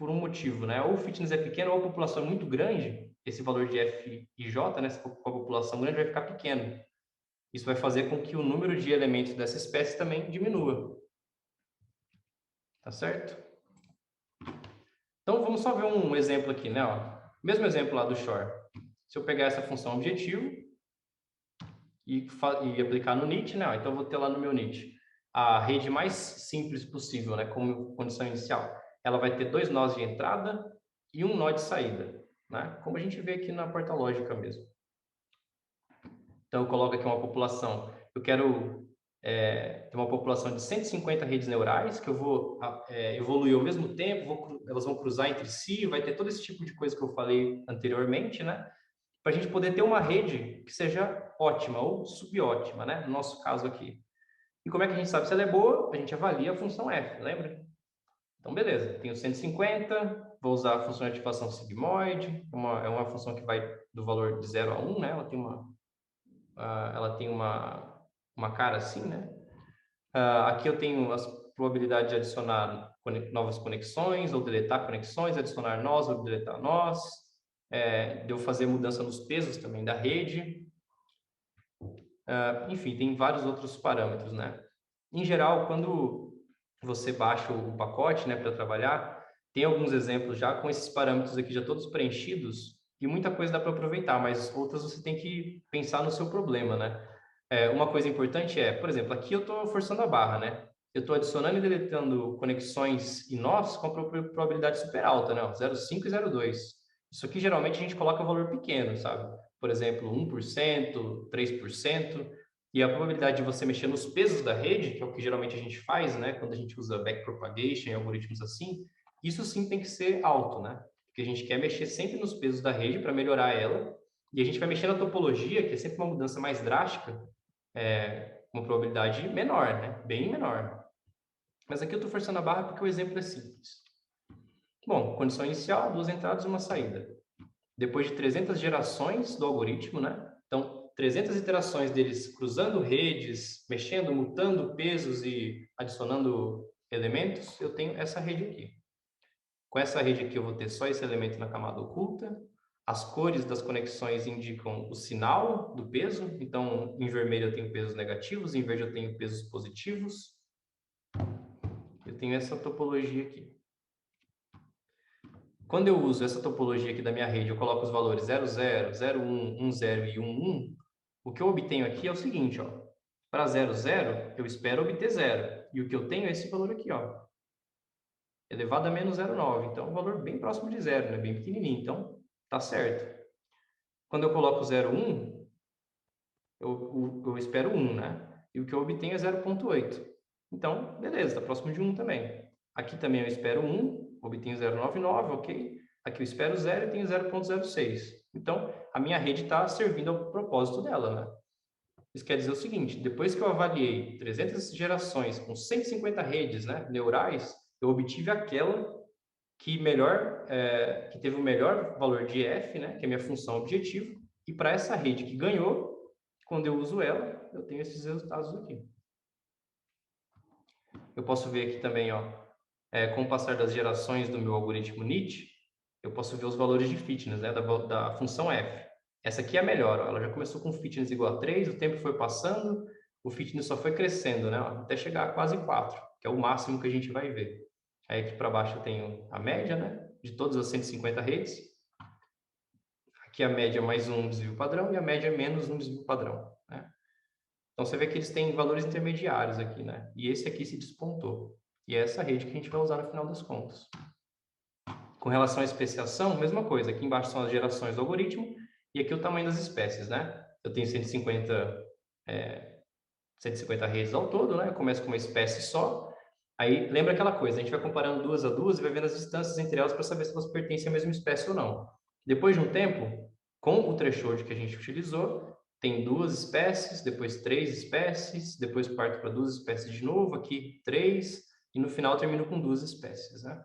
um motivo, né, ou o fitness é pequeno ou a população é muito grande, esse valor de F e J, né, com a população grande vai ficar pequeno. Isso vai fazer com que o número de elementos dessa espécie também diminua. Tá certo? Então, vamos só ver um exemplo aqui, né? Ó. Mesmo exemplo lá do Shor. Se eu pegar essa função objetivo e aplicar no init, né? Ó, então, eu vou ter lá no meu init a rede mais simples possível, né? Como condição inicial. Ela vai ter 2 nós de entrada e um nó de saída, né? Como a gente vê aqui na porta lógica mesmo. Então, eu coloco aqui uma população. Eu quero ter uma população de 150 redes neurais que eu vou evoluir ao mesmo tempo, elas vão cruzar entre si, vai ter todo esse tipo de coisa que eu falei anteriormente, né? Para a gente poder ter uma rede que seja ótima ou subótima, né? No nosso caso aqui. E como é que a gente sabe se ela é boa? A gente avalia a função f, lembra? Então, beleza. Tenho 150, vou usar a função de ativação sigmoide, é uma função que vai do valor de 0 a 1, né? Ela tem uma cara assim, né? Aqui eu tenho as probabilidades de adicionar novas conexões ou deletar conexões, adicionar nós ou deletar nós, de eu fazer mudança nos pesos também da rede. Enfim, tem vários outros parâmetros, né? Em geral, quando você baixa o pacote, né, para trabalhar, tem alguns exemplos já com esses parâmetros aqui já todos preenchidos e muita coisa dá para aproveitar, mas outras você tem que pensar no seu problema, né? Uma coisa importante por exemplo, aqui eu estou forçando a barra, né? Eu estou adicionando e deletando conexões e nós com a probabilidade super alta, né? 0,5 e 0,2. Isso aqui geralmente a gente coloca valor pequeno, sabe? Por exemplo, 1%, 3%. E a probabilidade de você mexer nos pesos da rede, que é o que geralmente a gente faz, né? Quando a gente usa backpropagation e algoritmos assim, isso sim tem que ser alto, né? Porque a gente quer mexer sempre nos pesos da rede para melhorar ela. E a gente vai mexer na topologia, que é sempre uma mudança mais drástica, uma probabilidade menor, né? Bem menor. Mas aqui eu estou forçando a barra porque o exemplo é simples. Bom, condição inicial, 2 entradas e uma saída. Depois de 300 gerações do algoritmo, né? Então, 300 iterações deles cruzando redes, mexendo, mutando pesos e adicionando elementos, eu tenho essa rede aqui. Com essa rede aqui eu vou ter só esse elemento na camada oculta. As cores das conexões indicam o sinal do peso. Então, em vermelho eu tenho pesos negativos, em verde eu tenho pesos positivos. Eu tenho essa topologia aqui. Quando eu uso essa topologia aqui da minha rede, eu coloco os valores 00, 01, 10 e 11, o que eu obtenho aqui é o seguinte, ó. Para 00, eu espero obter 0. E o que eu tenho é esse valor aqui, ó. Elevado a menos 0,9. Então, é um valor bem próximo de 0, né? Bem pequenininho. Então, tá certo. Quando eu coloco 0,1, eu espero 1, né? E o que eu obtenho é 0,8. Então, beleza, está próximo de 1 também. Aqui também eu espero 1, obtenho 0,99, ok? Aqui eu espero 0 e tenho 0,06. Então, a minha rede está servindo ao propósito dela, né? Isso quer dizer o seguinte, depois que eu avaliei 300 gerações com 150 redes, né, neurais, eu obtive aquela que que teve o melhor valor de f, né, que é a minha função objetivo, e para essa rede que ganhou, quando eu uso ela, eu tenho esses resultados aqui. Eu posso ver aqui também, ó, com o passar das gerações do meu algoritmo NIT, eu posso ver os valores de fitness, né, da função f. Essa aqui é a melhor, ó, ela já começou com fitness igual a 3, o tempo foi passando, o fitness só foi crescendo, né, ó, até chegar a quase 4, que é o máximo que a gente vai ver. Aí aqui para baixo eu tenho a média, né, de todas as 150 redes. Aqui a média mais um desvio padrão e a média menos um desvio padrão, né? Então você vê que eles têm valores intermediários aqui, né? E esse aqui se despontou. E é essa rede que a gente vai usar no final das contas. Com relação à especiação, mesma coisa. Aqui embaixo são as gerações do algoritmo e aqui o tamanho das espécies, né? Eu tenho 150 150 redes ao todo, né? Eu começo com uma espécie só. Aí, lembra aquela coisa, a gente vai comparando duas a duas e vai vendo as distâncias entre elas para saber se elas pertencem à mesma espécie ou não. Depois de um tempo, com o threshold que a gente utilizou, tem duas espécies, depois três espécies, depois parto para duas espécies de novo, aqui três, e no final termino com duas espécies, né?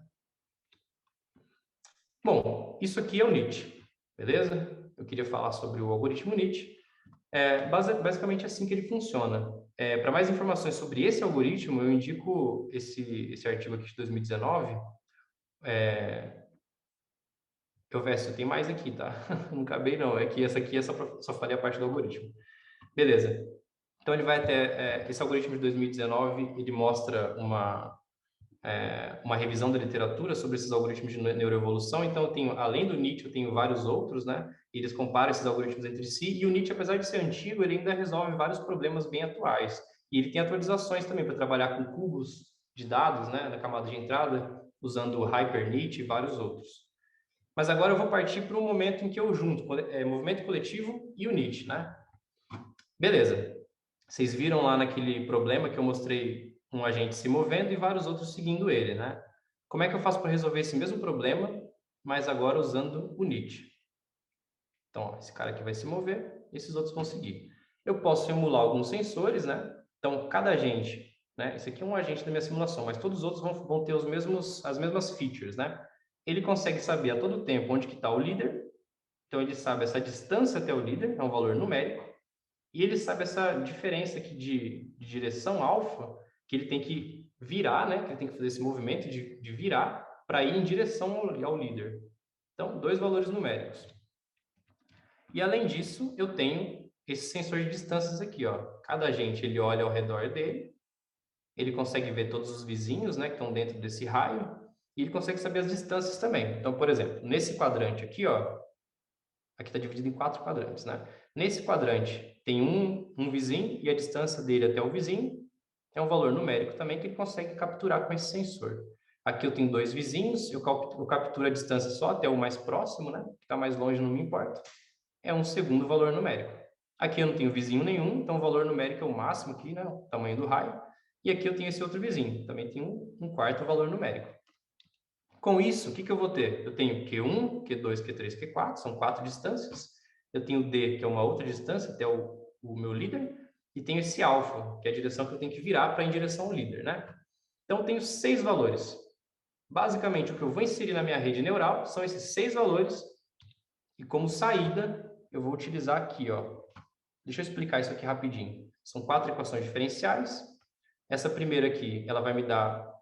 Bom, isso aqui é o NIT, beleza? Eu queria falar sobre o algoritmo NIT. Basicamente assim que ele funciona. Para mais informações sobre esse algoritmo, eu indico esse artigo aqui de 2019. Tem mais aqui, tá? Não acabei não, é que essa aqui só falei a parte do algoritmo. Beleza. Então ele vai até, esse algoritmo de 2019, ele mostra uma revisão da literatura sobre esses algoritmos de neuroevolução. Então, eu tenho, além do NIT, eu tenho vários outros, né? Eles comparam esses algoritmos entre si. E o NIT, apesar de ser antigo, ele ainda resolve vários problemas bem atuais. E ele tem atualizações também para trabalhar com cubos de dados, né? Na camada de entrada, usando o HyperNIT e vários outros. Mas agora eu vou partir para um momento em que eu junto movimento coletivo e o NIT, né? Beleza. Vocês viram lá naquele problema que eu mostrei um agente se movendo e vários outros seguindo ele, né? Como é que eu faço para resolver esse mesmo problema, mas agora usando o NIT? Então, ó, esse cara aqui vai se mover, esses outros vão seguir. Eu posso simular alguns sensores, né? Então, cada agente, né? Esse aqui é um agente da minha simulação, mas todos os outros vão ter as mesmas features, né? Ele consegue saber a todo tempo onde que está o líder, então ele sabe essa distância até o líder, é um valor numérico, e ele sabe essa diferença aqui de direção alfa, que ele tem que virar, né? Que ele tem que fazer esse movimento de virar para ir em direção ao líder. Então, dois valores numéricos. E além disso, eu tenho esse sensor de distâncias aqui, ó. Cada agente ele olha ao redor dele, ele consegue ver todos os vizinhos, né, que estão dentro desse raio, e ele consegue saber as distâncias também. Então, por exemplo, nesse quadrante aqui, ó, aqui está dividido em 4 quadrantes, né? Nesse quadrante tem um vizinho e a distância dele até o vizinho é um valor numérico também que ele consegue capturar com esse sensor. Aqui eu tenho 2 vizinhos, eu capturo a distância só até o mais próximo, né? Que está mais longe não me importa. É um segundo valor numérico. Aqui eu não tenho vizinho nenhum, então o valor numérico é o máximo aqui, né? O tamanho do raio. E aqui eu tenho esse outro vizinho, também tem um quarto valor numérico. Com isso, o que eu vou ter? Eu tenho Q1, Q2, Q3, Q4, são 4 distâncias. Eu tenho D, que é uma outra distância, até o meu líder. E tenho esse alfa, que é a direção que eu tenho que virar para ir em direção ao líder, né? Então, eu tenho 6 valores. Basicamente, o que eu vou inserir na minha rede neural são esses 6 valores. E como saída, eu vou utilizar aqui, ó. Deixa eu explicar isso aqui rapidinho. São 4 equações diferenciais. Essa primeira aqui, ela vai me dar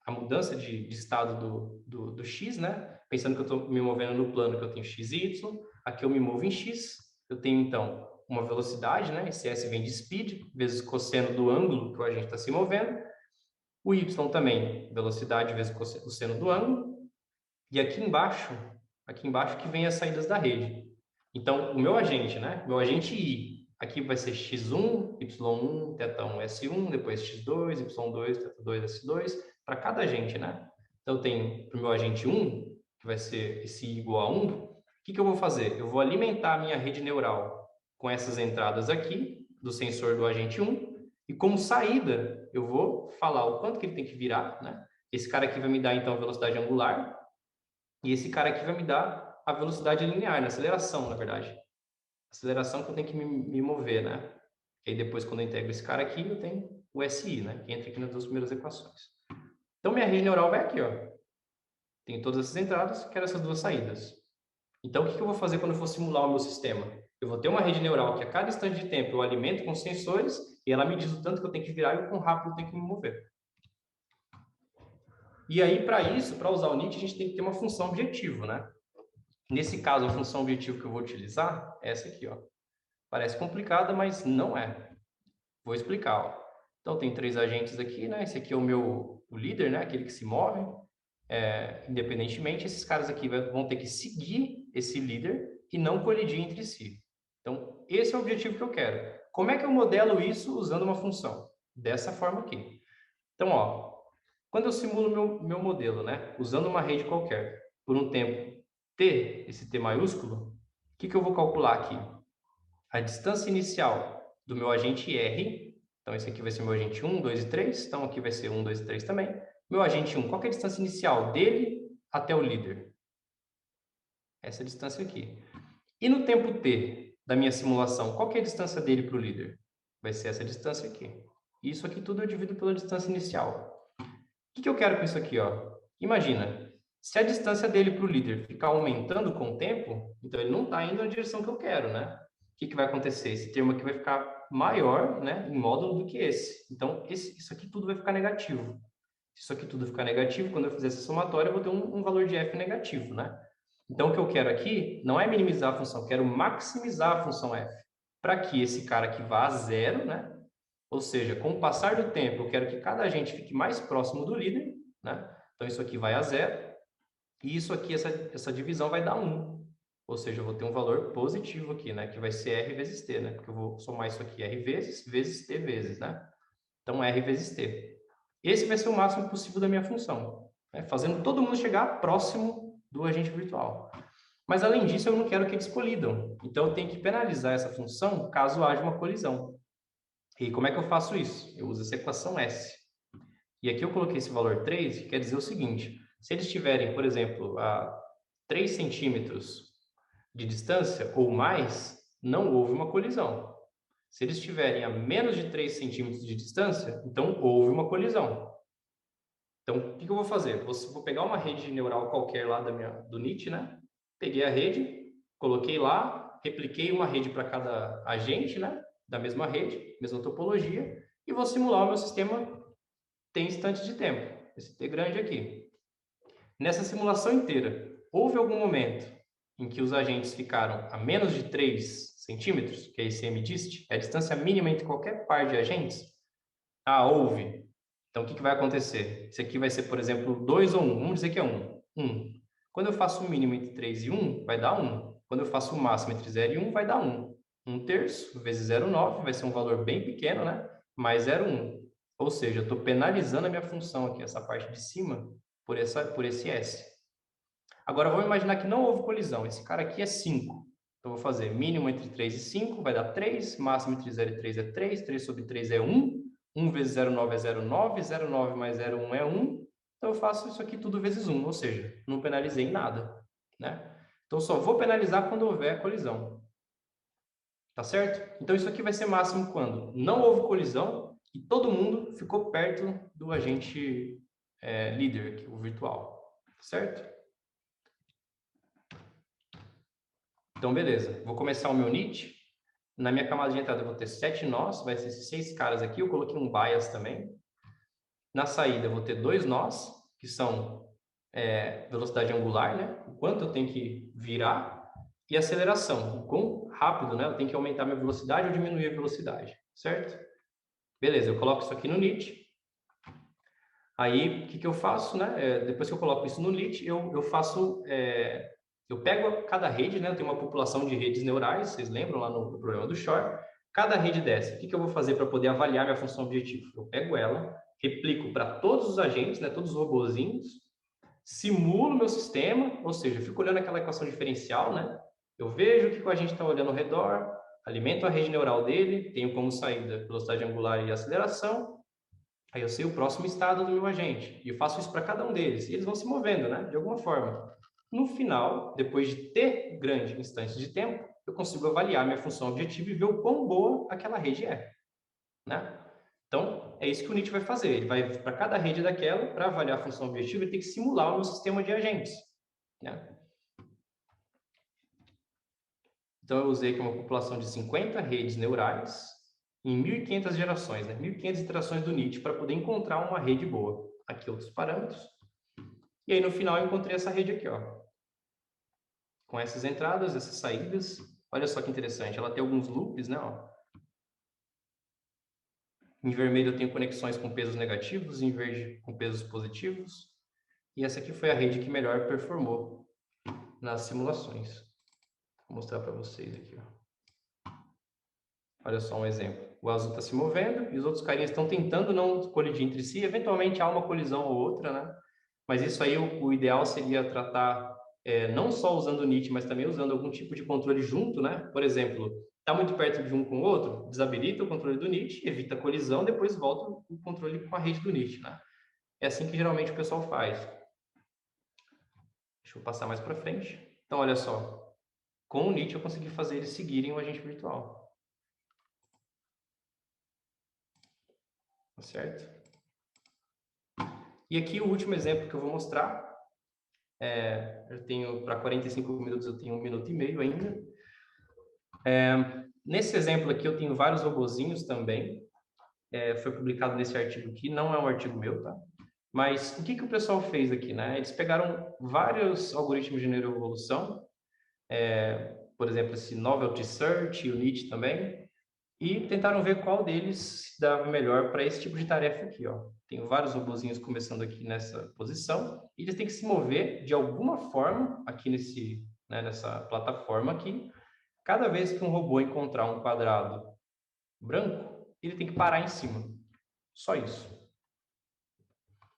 a mudança de estado do x, né? Pensando que eu estou me movendo no plano que eu tenho x e y, aqui eu me movo em x, eu tenho então uma velocidade, né? Esse s vem de speed, vezes cosseno do ângulo que a gente está se movendo. O y também, velocidade vezes cosseno do ângulo. E aqui embaixo que vem as saídas da rede. Então, o meu agente, né? Meu agente I, aqui vai ser x1, y1, θ1, s1, depois x2, y2, θ2, s2, para cada agente, né? Então, eu tenho para o meu agente 1, que vai ser esse I igual a 1, o que eu vou fazer? Eu vou alimentar a minha rede neural com essas entradas aqui, do sensor do agente 1, e como saída, eu vou falar o quanto que ele tem que virar, né? Esse cara aqui vai me dar, então, a velocidade angular, e esse cara aqui vai me dar a velocidade linear, na aceleração, na verdade. Aceleração que eu tenho que me mover, né? E aí depois, quando eu integro esse cara aqui, eu tenho o SI, né? Que entra aqui nas duas primeiras equações. Então, minha rede neural vai aqui, ó. Tenho todas essas entradas, quero essas duas saídas. Então, o que eu vou fazer quando eu for simular o meu sistema? Eu vou ter uma rede neural que a cada instante de tempo eu alimento com sensores e ela me diz o tanto que eu tenho que virar e o quão rápido eu tenho que me mover. E aí, para isso, para usar o NIT, a gente tem que ter uma função objetivo, né? Nesse caso, a função objetivo que eu vou utilizar é essa aqui, ó. Parece complicada, mas não é. Vou explicar, ó. Então, tem 3 agentes aqui, né? Esse aqui é o líder, né? Aquele que se move independentemente. Esses caras aqui vão ter que seguir esse líder e não colidir entre si. Então, esse é o objetivo que eu quero. Como é que eu modelo isso usando uma função? Dessa forma aqui. Então, ó, quando eu simulo meu modelo, né? Usando uma rede qualquer, por um tempo t, esse t maiúsculo, o que eu vou calcular aqui? A distância inicial do meu agente R Então, esse aqui vai ser meu agente 1, 2 e 3. Então, aqui vai ser 1, 2 e 3 também. Meu agente 1, qual que é a distância inicial dele até o líder? Essa distância aqui. E no tempo t da minha simulação, qual que é a distância dele para o líder? Vai ser essa distância aqui. Isso aqui tudo eu divido pela distância inicial. O que eu quero com isso aqui? Ó? Imagina, se a distância dele para o líder ficar aumentando com o tempo, então ele não está indo na direção que eu quero, né? O que vai acontecer? Esse termo aqui vai ficar maior, né, em módulo do que esse. Então, isso aqui tudo vai ficar negativo. Se isso aqui tudo ficar negativo, quando eu fizer essa somatória, eu vou ter um valor de f negativo, né? Então, o que eu quero aqui não é minimizar a função, eu quero maximizar a função f, para que esse cara aqui vá a zero, né? Ou seja, com o passar do tempo, eu quero que cada agente fique mais próximo do líder, né? Então, isso aqui vai a zero, e isso aqui, essa divisão vai dar 1. Ou seja, eu vou ter um valor positivo aqui, né? Que vai ser R vezes T, né? Porque eu vou somar isso aqui, R vezes T vezes, né? Então, R vezes T. Esse vai ser o máximo possível da minha função, né? Fazendo todo mundo chegar próximo do agente virtual. Mas, além disso, eu não quero que eles colidam. Então, eu tenho que penalizar essa função caso haja uma colisão. E como é que eu faço isso? Eu uso essa equação S. E aqui eu coloquei esse valor 3, que quer dizer o seguinte: se eles tiverem, por exemplo, a 3 centímetros de distância ou mais, não houve uma colisão. Se eles estiverem a menos de 3 centímetros de distância, então houve uma colisão. Então, o que eu vou fazer? Vou pegar uma rede neural qualquer lá do NIT, né? Peguei a rede, coloquei lá, repliquei uma rede para cada agente, né? Da mesma rede, mesma topologia, e vou simular o meu sistema T instantes de tempo, esse T grande aqui. Nessa simulação inteira, houve algum momento em que os agentes ficaram a menos de 3 centímetros, que é esse mdist, é a distância mínima entre qualquer par de agentes? Ah, houve. Então, o que vai acontecer? Esse aqui vai ser, por exemplo, 2 ou 1. Vamos dizer que é 1. 1. Quando eu faço o mínimo entre 3 e 1, vai dar 1. Quando eu faço o máximo entre 0 e 1, vai dar 1. 1 terço vezes 0,9 vai ser um valor bem pequeno, né? Mais 0,1. Ou seja, eu estou penalizando a minha função aqui, essa parte de cima, por esse S. Agora, vamos imaginar que não houve colisão. Esse cara aqui é 5. Então, eu vou fazer mínimo entre 3 e 5, vai dar 3. Máximo entre 0 e 3 é 3. 3 sobre 3 é 1. 1 vezes 0,9 é 0,9. 0,9 mais 0,1 é 1. Então, eu faço isso aqui tudo vezes 1. Ou seja, não penalizei em nada, né? Então, só vou penalizar quando houver colisão. Tá certo? Então, isso aqui vai ser máximo quando não houve colisão e todo mundo ficou perto do agente líder, aqui, o virtual. Certo? Então, beleza. Vou começar o meu NIT. Na minha camada de entrada, eu vou ter 7 nós. Vai ser esses 6 caras aqui. Eu coloquei um bias também. Na saída, eu vou ter 2 nós, que são velocidade angular, né? O quanto eu tenho que virar. E aceleração. O quão rápido, né? Eu tenho que aumentar minha velocidade ou diminuir a velocidade. Certo? Beleza. Eu coloco isso aqui no NIT. Aí, o que eu faço, né? Depois que eu coloco isso no NIT, eu faço... eu pego cada rede, né? Eu tenho uma população de redes neurais, vocês lembram lá no problema do Shor? Cada rede dessa, o que eu vou fazer para poder avaliar minha função objetivo? Eu pego ela, replico para todos os agentes, né? Todos os robozinhos, simulo meu sistema, ou seja, eu fico olhando aquela equação diferencial, né? Eu vejo o que o agente está olhando ao redor, alimento a rede neural dele, tenho como saída velocidade angular e aceleração. Aí eu sei o próximo estado do meu agente. E eu faço isso para cada um deles. E eles vão se movendo, né? De alguma forma. No final, depois de ter grande instante de tempo, eu consigo avaliar minha função objetiva e ver o quão boa aquela rede é, né? Então, é isso que o NIT vai fazer. Ele vai para cada rede daquela, para avaliar a função objetiva, ele tem que simular o meu sistema de agentes, né? Então, eu usei aqui uma população de 50 redes neurais em 1.500 gerações, né? 1.500 iterações do NIT para poder encontrar uma rede boa. Aqui outros parâmetros. E aí, no final, eu encontrei essa rede aqui, ó. Com essas entradas, essas saídas. Olha só que interessante, ela tem alguns loops, né? Ó. Em vermelho eu tenho conexões com pesos negativos, em verde com pesos positivos. E essa aqui foi a rede que melhor performou nas simulações. Vou mostrar para vocês aqui, ó. Olha só um exemplo. O azul está se movendo e os outros carinhas estão tentando não colidir entre si. Eventualmente há uma colisão ou outra, né? Mas isso aí, o ideal seria tratar não só usando o NIT, mas também usando algum tipo de controle junto, né? Por exemplo, está muito perto de um com o outro, desabilita o controle do NIT, evita a colisão, depois volta o controle com a rede do NIT, né? É assim que geralmente o pessoal faz. Deixa eu passar mais para frente. Então, olha só. Com o NIT eu consegui fazer eles seguirem o agente virtual. Tá certo? E aqui o último exemplo que eu vou mostrar. Eu tenho, para 45 minutos, eu tenho 1 minuto e meio ainda. Nesse exemplo aqui eu tenho vários robozinhos também. Foi publicado nesse artigo aqui, não é um artigo meu, tá? Mas o que o pessoal fez aqui, né? Eles pegaram vários algoritmos de neuroevolução, por exemplo, esse Novelty Search e o NIT também, e tentaram ver qual deles se dava melhor para esse tipo de tarefa aqui, ó. Tenho vários robozinhos começando aqui nessa posição, e eles têm que se mover de alguma forma aqui nessa plataforma aqui. Cada vez que um robô encontrar um quadrado branco, ele tem que parar em cima. Só isso.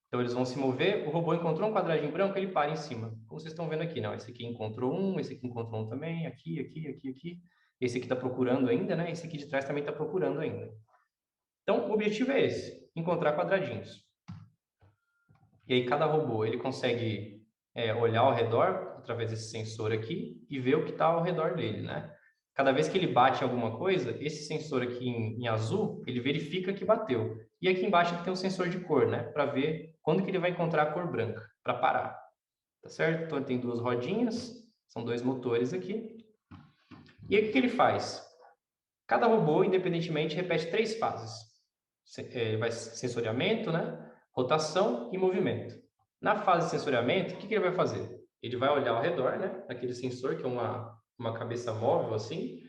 Então, eles vão se mover, o robô encontrou um quadradinho branco, ele para em cima. Como vocês estão vendo aqui, não? Esse aqui encontrou um, esse aqui encontrou um também, aqui, aqui, aqui, aqui. Esse aqui está procurando ainda, né? Esse aqui de trás também está procurando ainda. Então, o objetivo é esse, encontrar quadradinhos. E aí, cada robô, ele consegue olhar ao redor, através desse sensor aqui, e ver o que está ao redor dele, né? Cada vez que ele bate em alguma coisa, esse sensor aqui em azul, ele verifica que bateu. E aqui embaixo ele tem um sensor de cor, né? Para ver quando que ele vai encontrar a cor branca, para parar. Tá certo? Então, ele tem 2 rodinhas, são 2 motores aqui. E aí, o que ele faz? Cada robô, independentemente, repete 3 fases. Vai sensoriamento, né? Rotação e movimento. Na fase de sensoriamento, o que ele vai fazer? Ele vai olhar ao redor, né? Naquele sensor, que é uma cabeça móvel, assim,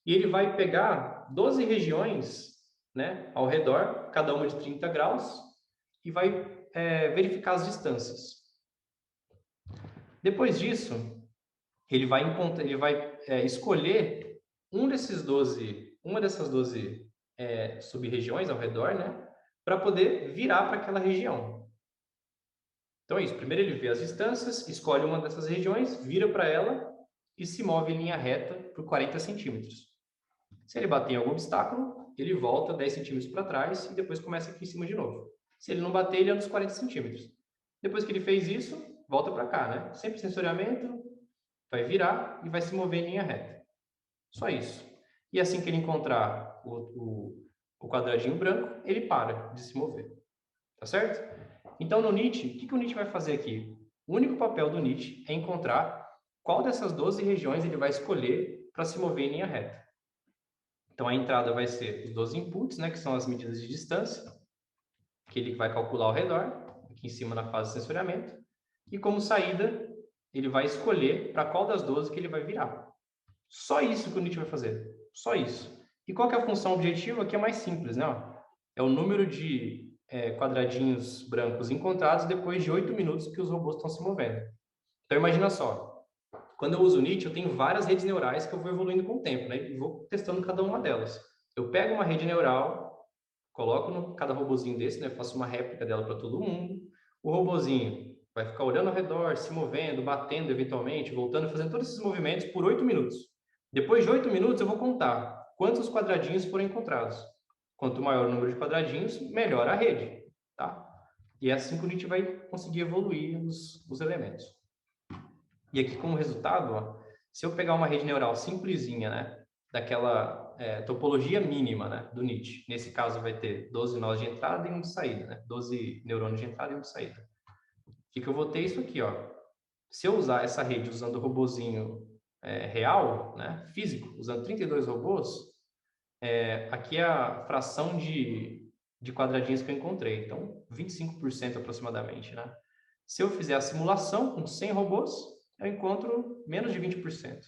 e ele vai pegar 12 regiões, né, ao redor, cada uma de 30 graus, e vai verificar as distâncias. Depois disso, ele vai escolher uma dessas 12 sub-regiões ao redor, né, para poder virar para aquela região. Então é isso. Primeiro ele vê as distâncias, escolhe uma dessas regiões, vira para ela e se move em linha reta por 40 centímetros. Se ele bater em algum obstáculo, ele volta 10 centímetros para trás e depois começa aqui em cima de novo. Se ele não bater, ele anda uns 40 centímetros. Depois que ele fez isso, volta para cá, né? Sempre sensoriamento, vai virar e vai se mover em linha reta. Só isso. E assim que ele encontrar o quadradinho branco, ele para de se mover. Tá certo? Então, no NIT, o que o NIT vai fazer aqui? O único papel do NIT é encontrar qual dessas 12 regiões ele vai escolher para se mover em linha reta. Então, a entrada vai ser os 12 inputs, né, que são as medidas de distância, que ele vai calcular ao redor, aqui em cima na fase de sensoriamento. E como saída, ele vai escolher para qual das 12 que ele vai virar. Só isso que o NIT vai fazer. Só isso. E qual que é a função objetiva? Aqui é mais simples, né? É o número de quadradinhos brancos encontrados depois de 8 minutos que os robôs estão se movendo. Então, imagina só. Quando eu uso o NIT, eu tenho várias redes neurais que eu vou evoluindo com o tempo, né? E vou testando cada uma delas. Eu pego uma rede neural, coloco no cada robozinho desse, né? Faço uma réplica dela para todo mundo. O robozinho vai ficar olhando ao redor, se movendo, batendo eventualmente, voltando, fazendo todos esses movimentos por 8 minutos. Depois de 8 minutos, eu vou contar quantos quadradinhos foram encontrados. Quanto maior o número de quadradinhos, melhor a rede, tá? E é assim que a gente vai conseguir evoluir os elementos. E aqui, como resultado, ó, se eu pegar uma rede neural simplesinha, né, daquela topologia mínima, né, do NIT, nesse caso vai ter 12 nós de entrada e um de saída, né, 12 neurônios de entrada e um de saída. O que eu vou ter isso aqui, ó. Se eu usar essa rede usando o robozinho real, né, físico, usando 32 robôs, aqui é a fração de quadradinhos que eu encontrei. Então, 25% aproximadamente, né? Se eu fizer a simulação com 100 robôs, eu encontro menos de 20%.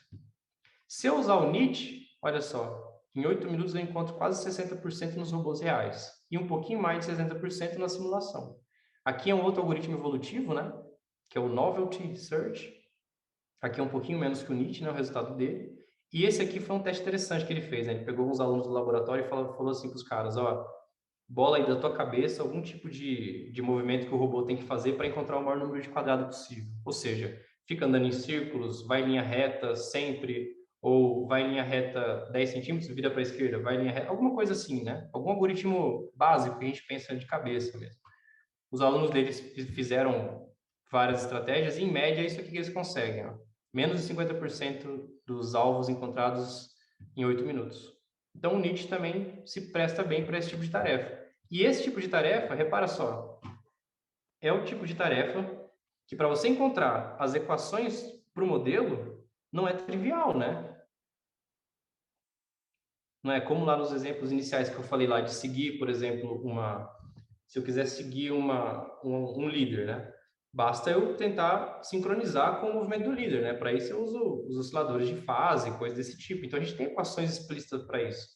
Se eu usar o NIT, olha só, em 8 minutos eu encontro quase 60% nos robôs reais e um pouquinho mais de 60% na simulação. Aqui é um outro algoritmo evolutivo, né? Que é o Novelty Search. Aqui é um pouquinho menos que o NIT, né? O resultado dele. E esse aqui foi um teste interessante que ele fez, né? Ele pegou uns alunos do laboratório e falou assim para os caras, ó, bola aí da tua cabeça algum tipo de movimento que o robô tem que fazer para encontrar o maior número de quadrado possível. Ou seja, fica andando em círculos, vai em linha reta sempre, ou vai em linha reta 10 centímetros, vira para a esquerda, vai em linha reta, alguma coisa assim, né? Algum algoritmo básico que a gente pensa de cabeça mesmo. Os alunos deles fizeram várias estratégias e, em média, é isso aqui que eles conseguem. Ó. Menos de 50% dos alvos encontrados em 8 minutos. Então, o NIT também se presta bem para esse tipo de tarefa. E esse tipo de tarefa, repara só, é o tipo de tarefa que, para você encontrar as equações para o modelo, não é trivial, né? Não é como lá nos exemplos iniciais que eu falei lá, de seguir, por exemplo, se eu quiser seguir um líder, né? Basta eu tentar sincronizar com o movimento do líder, né? Para isso eu uso os osciladores de fase, coisas desse tipo. Então a gente tem equações explícitas para isso.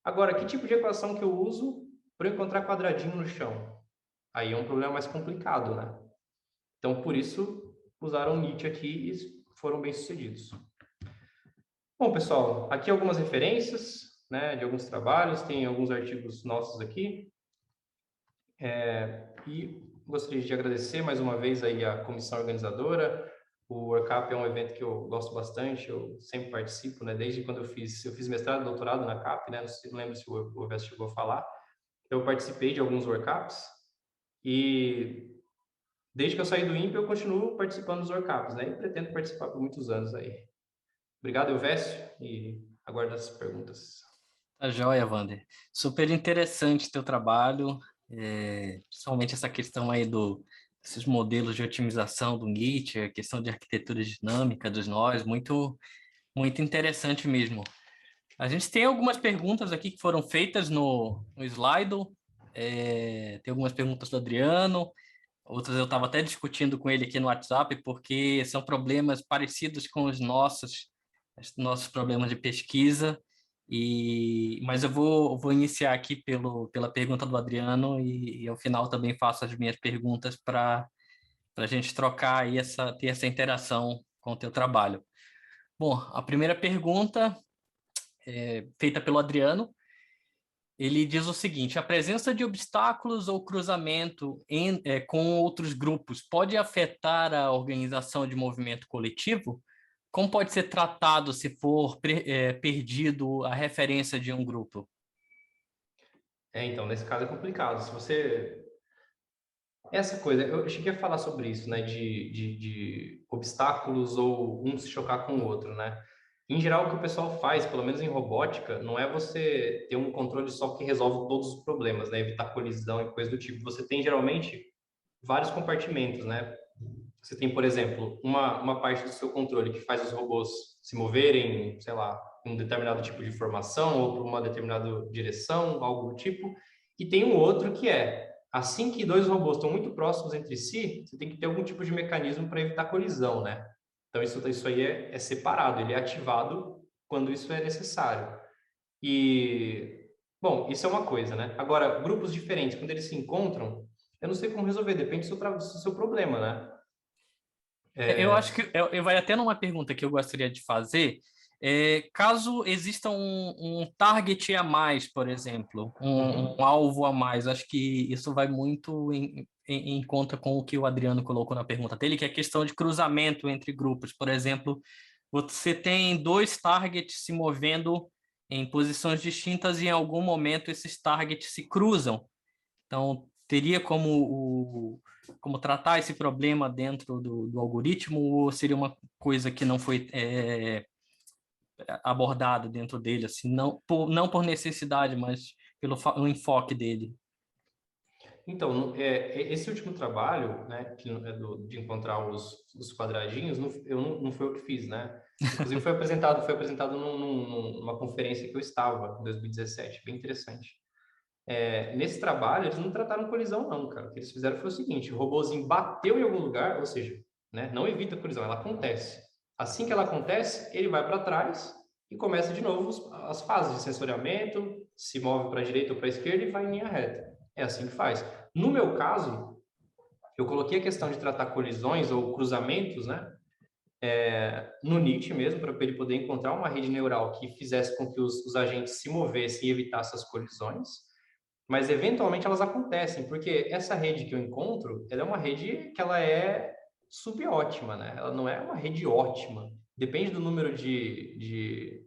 Agora, que tipo de equação que eu uso para encontrar quadradinho no chão? Aí é um problema mais complicado, né? Então por isso usaram o NIT aqui e foram bem sucedidos. Bom, pessoal, aqui algumas referências, né, de alguns trabalhos, tem alguns artigos nossos aqui. E gostaria de agradecer mais uma vez aí a comissão organizadora. O WorkUp é um evento que eu gosto bastante, eu sempre participo, né? Desde quando eu fiz mestrado e doutorado na CAP, né? Não lembro se o Vest chegou a falar. Eu participei de alguns WorkUps e desde que eu saí do INPE eu continuo participando dos WorkUps, né? E pretendo participar por muitos anos aí. Obrigado, Elvésio, e aguardo as perguntas. Tá joia, Wander. Super interessante teu trabalho, principalmente essa questão aí desses modelos de otimização do Nietzsche, a questão de arquitetura dinâmica dos nós, muito, muito interessante mesmo. A gente tem algumas perguntas aqui que foram feitas no Slido, tem algumas perguntas do Adriano, outras eu estava até discutindo com ele aqui no WhatsApp, porque são problemas parecidos com os nossos problemas de pesquisa, mas eu vou iniciar aqui pela pergunta do Adriano e ao final também faço as minhas perguntas para a gente trocar aí ter essa interação com o teu trabalho. Bom, a primeira pergunta feita pelo Adriano, ele diz o seguinte: a presença de obstáculos ou cruzamento com outros grupos pode afetar a organização de movimento coletivo? Como pode ser tratado se for perdido a referência de um grupo? Então, nesse caso é complicado. Se você essa coisa, eu cheguei a falar sobre isso, né, de obstáculos ou um se chocar com o outro, né? Em geral, o que o pessoal faz, pelo menos em robótica, não é você ter um controle só que resolve todos os problemas, né? Evitar colisão e coisa do tipo. Você tem, geralmente, vários compartimentos, né? Você tem, por exemplo, uma parte do seu controle que faz os robôs se moverem, sei lá, em um determinado tipo de formação ou para uma determinada direção, algo do tipo. E tem um outro que é, assim que dois robôs estão muito próximos entre si, você tem que ter algum tipo de mecanismo para evitar colisão, né? Então, isso aí é separado, ele é ativado quando isso é necessário. E, bom, isso é uma coisa, né? Agora, grupos diferentes, quando eles se encontram, eu não sei como resolver, depende do seu problema, né? Eu acho que eu vai até numa pergunta que eu gostaria de fazer. Caso exista um target a mais, por exemplo, um alvo a mais, acho que isso vai muito em conta com o que o Adriano colocou na pergunta dele, que é a questão de cruzamento entre grupos. Por exemplo, você tem dois targets se movendo em posições distintas e em algum momento esses targets se cruzam. Então, teria como tratar esse problema dentro do algoritmo ou seria uma coisa que não foi abordada dentro dele, assim, não por necessidade, mas pelo o enfoque dele? Então, esse último trabalho, né, que é de encontrar os quadradinhos, não foi eu que fiz, né? Inclusive foi apresentado numa conferência que eu estava, em 2017, bem interessante. Nesse trabalho, eles não trataram colisão, não, cara. O que eles fizeram foi o seguinte: o robozinho bateu em algum lugar, ou seja, né, não evita a colisão, ela acontece. Assim que ela acontece, ele vai para trás e começa de novo as fases de sensoriamento, se move para a direita ou para a esquerda e vai em linha reta. É assim que faz. No meu caso, eu coloquei a questão de tratar colisões ou cruzamentos, né, no NIT mesmo, para ele poder encontrar uma rede neural que fizesse com que os agentes se movessem e evitassem as colisões. Mas eventualmente elas acontecem, porque essa rede que eu encontro, ela é uma rede que ela é subótima, né? Ela não é uma rede ótima. Depende do número de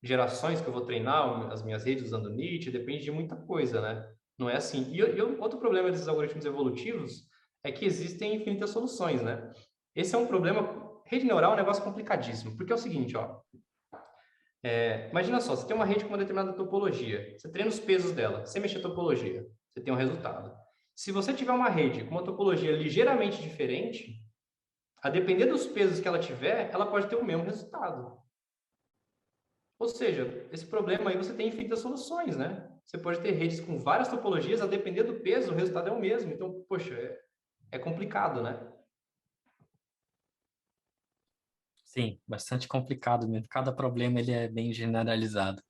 gerações que eu vou treinar as minhas redes usando NIT, depende de muita coisa, né? Não é assim. Outro problema desses algoritmos evolutivos é que existem infinitas soluções, né? Esse é um problema. Rede neural é um negócio complicadíssimo, porque é o seguinte, ó. Imagina só, você tem uma rede com uma determinada topologia, você treina os pesos dela, sem mexer a topologia, você tem um resultado. Se você tiver uma rede com uma topologia ligeiramente diferente, a depender dos pesos que ela tiver, ela pode ter o mesmo resultado. Ou seja, esse problema aí você tem infinitas soluções, né? Você pode ter redes com várias topologias, a depender do peso, o resultado é o mesmo. Então, poxa, é complicado, né? Sim, bastante complicado mesmo. Cada problema ele é bem generalizado.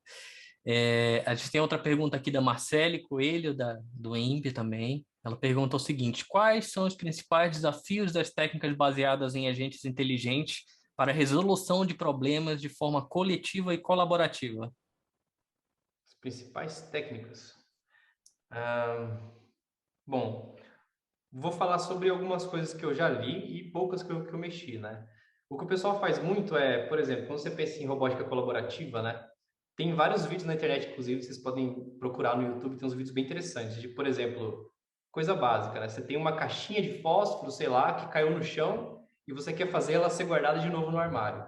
A gente tem outra pergunta aqui da Marcele Coelho, do INPE também. Ela pergunta o seguinte: quais são os principais desafios das técnicas baseadas em agentes inteligentes para a resolução de problemas de forma coletiva e colaborativa? As principais técnicas. Ah, bom, vou falar sobre algumas coisas que eu já li e poucas que eu mexi, né? O que o pessoal faz muito é, por exemplo, quando você pensa em robótica colaborativa, né? Tem vários vídeos na internet, inclusive, vocês podem procurar no YouTube, tem uns vídeos bem interessantes, de, por exemplo, coisa básica, né? Você tem uma caixinha de fósforo, sei lá, que caiu no chão e você quer fazer ela ser guardada de novo no armário.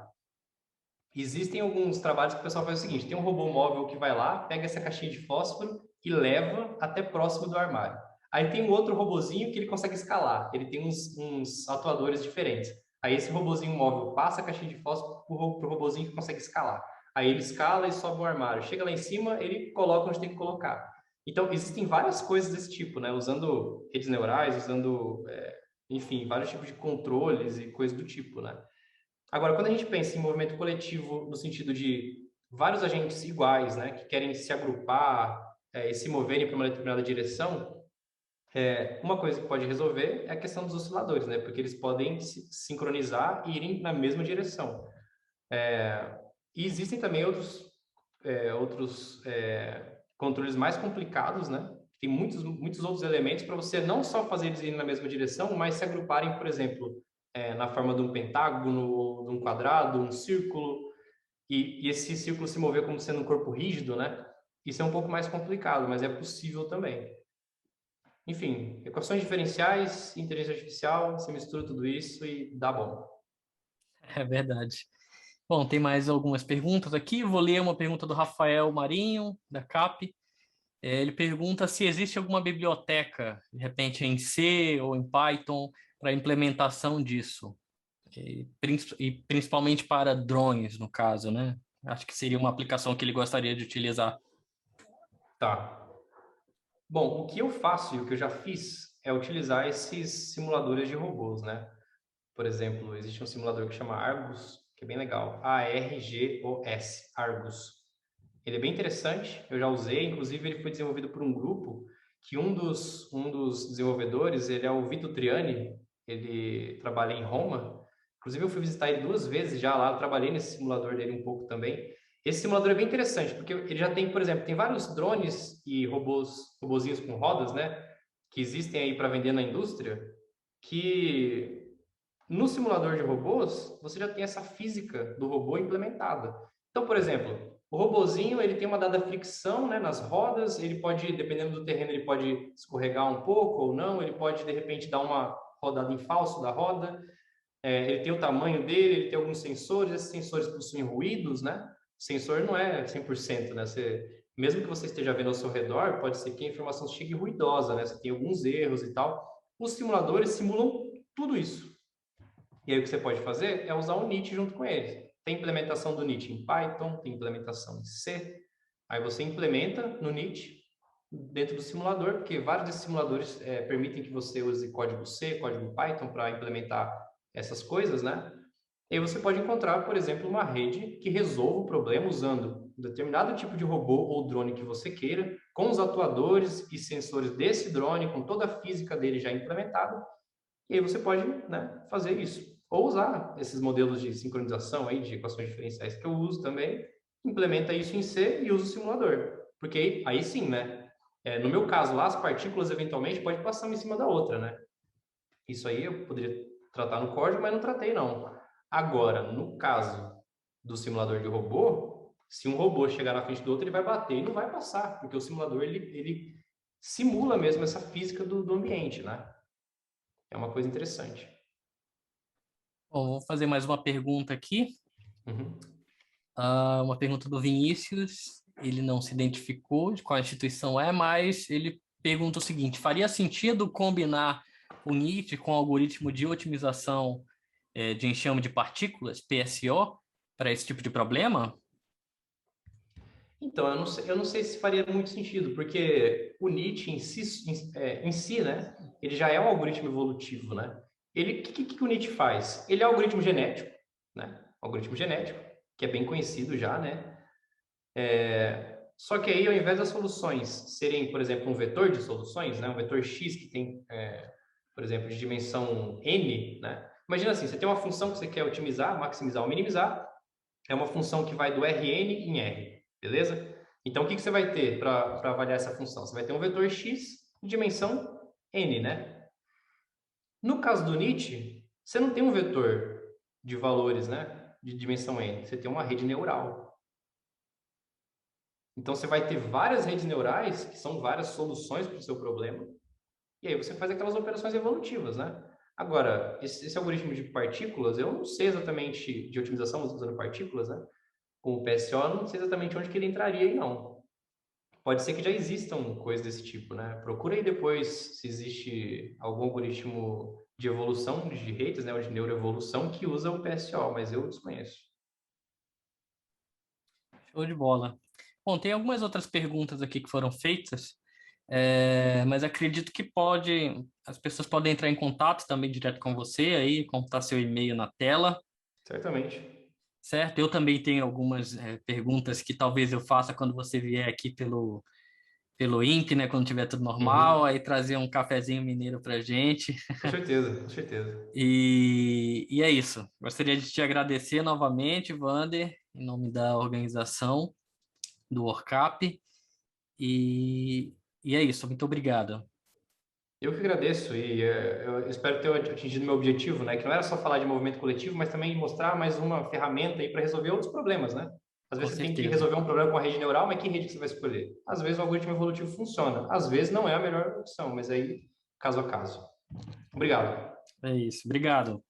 Existem alguns trabalhos que o pessoal faz o seguinte, tem um robô móvel que vai lá, pega essa caixinha de fósforo e leva até próximo do armário. Aí tem um outro robozinho que ele consegue escalar, ele tem uns atuadores diferentes. Aí esse robozinho móvel passa a caixinha de fósforo pro robozinho que consegue escalar. Aí ele escala e sobe o armário. Chega lá em cima, ele coloca onde tem que colocar. Então, existem várias coisas desse tipo, né? Usando redes neurais, usando, enfim, vários tipos de controles e coisas do tipo, né? Agora, quando a gente pensa em movimento coletivo no sentido de vários agentes iguais, né, que querem se agrupar e se moverem para uma determinada direção, uma coisa que pode resolver é a questão dos osciladores, né, porque eles podem se sincronizar e irem na mesma direção. E existem também outros controles mais complicados, né? Tem muitos outros elementos para você não só fazer eles irem na mesma direção, mas se agruparem, por exemplo, na forma de um pentágono, de um quadrado, um círculo, e esse círculo se mover como sendo um corpo rígido, né? Isso é um pouco mais complicado, mas é possível também. Enfim, equações diferenciais, inteligência artificial, você mistura tudo isso e dá bom. É verdade. Bom, tem mais algumas perguntas aqui. Vou ler uma pergunta do Rafael Marinho, da CAP. Ele pergunta se existe alguma biblioteca, de repente em C ou em Python, para implementação disso. E principalmente para drones, no caso, né? Acho que seria uma aplicação que ele gostaria de utilizar. Tá. Bom, o que eu faço e o que eu já fiz é utilizar esses simuladores de robôs, né? Por exemplo, existe um simulador que chama Argus, que é bem legal. ARGOS, Argus. Ele é bem interessante, eu já usei, inclusive ele foi desenvolvido por um grupo que um dos desenvolvedores, ele é o Vito Triani, ele trabalha em Roma. Inclusive eu fui visitar ele 2 vezes já lá, eu trabalhei nesse simulador dele um pouco também. Esse simulador é bem interessante, porque ele já tem, por exemplo, tem vários drones e robozinhos com rodas, né, que existem aí para vender na indústria, que no simulador de robôs, você já tem essa física do robô implementada. Então, por exemplo, o robozinho, ele tem uma dada fricção, né, nas rodas, ele pode, dependendo do terreno, ele pode escorregar um pouco ou não, ele pode, de repente, dar uma rodada em falso da roda. Ele tem o tamanho dele, ele tem alguns sensores, esses sensores possuem ruídos, né? O sensor não é 100%, né? Mesmo que você esteja vendo ao seu redor, pode ser que a informação chegue ruidosa, né? Você tem alguns erros e tal. Os simuladores simulam tudo isso. E aí o que você pode fazer é usar o NIT junto com eles. Tem implementação do NIT em Python, tem implementação em C. Aí você implementa no NIT dentro do simulador, porque vários desses simuladores permitem que você use código C, código Python para implementar essas coisas, né? E aí você pode encontrar, por exemplo, uma rede que resolva o problema usando um determinado tipo de robô ou drone que você queira, com os atuadores e sensores desse drone, com toda a física dele já implementada, e aí você pode, né, fazer isso. Ou usar esses modelos de sincronização aí, de equações diferenciais que eu uso também, implementa isso em C e usa o simulador. Porque aí sim, né? No meu caso lá, as partículas eventualmente podem passar uma em cima da outra, né? Isso aí eu poderia tratar no código, mas não tratei, não. Agora, no caso do simulador de robô, se um robô chegar na frente do outro, ele vai bater e não vai passar, porque o simulador, ele simula mesmo essa física do ambiente, né? É uma coisa interessante. Bom, vou fazer mais uma pergunta aqui. Uhum. Uma pergunta do Vinícius. Ele não se identificou de qual instituição é, mas ele pergunta o seguinte: faria sentido combinar o NIT com o algoritmo de otimização de enxame de partículas, PSO, para esse tipo de problema? Então, eu não sei se faria muito sentido, porque o Nietzsche em si, né, ele já é um algoritmo evolutivo, né? O que o Nietzsche faz? Ele é um algoritmo genético, né? Algoritmo genético, que é bem conhecido já, né? Só que aí, ao invés das soluções serem, por exemplo, um vetor de soluções, né, um vetor X que tem, por exemplo, de dimensão n, né? Imagina assim, você tem uma função que você quer otimizar, maximizar ou minimizar, é uma função que vai do Rn em R, beleza? Então, o que você vai ter para avaliar essa função? Você vai ter um vetor X de dimensão n, né? No caso do Nietzsche, você não tem um vetor de valores, né? De dimensão n, você tem uma rede neural. Então, você vai ter várias redes neurais, que são várias soluções para o seu problema, e aí você faz aquelas operações evolutivas, né? Agora, esse algoritmo de partículas, eu não sei exatamente de otimização usando partículas, né? Com o PSO, eu não sei exatamente onde que ele entraria aí, não. Pode ser que já existam coisas desse tipo, né? Procura aí depois se existe algum algoritmo de evolução de redes, né? Ou de neuroevolução que usa o PSO, mas eu desconheço. Show de bola. Bom, tem algumas outras perguntas aqui que foram feitas, mas acredito que as pessoas podem entrar em contato também direto com você aí, contar seu e-mail na tela, Certamente. certo? Eu também tenho algumas perguntas que talvez eu faça quando você vier aqui pelo INPE, né, quando tiver tudo normal, Uhum. aí trazer um cafezinho mineiro pra gente. Com certeza, com certeza. E é isso. Gostaria de te agradecer novamente, Vander, em nome da organização do Workup. E, e é isso. Muito obrigado. Eu que agradeço e eu espero ter atingido meu objetivo, né? Que não era só falar de movimento coletivo, mas também mostrar mais uma ferramenta aí para resolver outros problemas, né? Às Com vezes você tem que certeza. resolver um problema com a rede neural, mas que rede que você vai escolher? Às vezes o algoritmo evolutivo funciona, às vezes não é a melhor opção, mas aí caso a caso. Obrigado. É isso. Obrigado.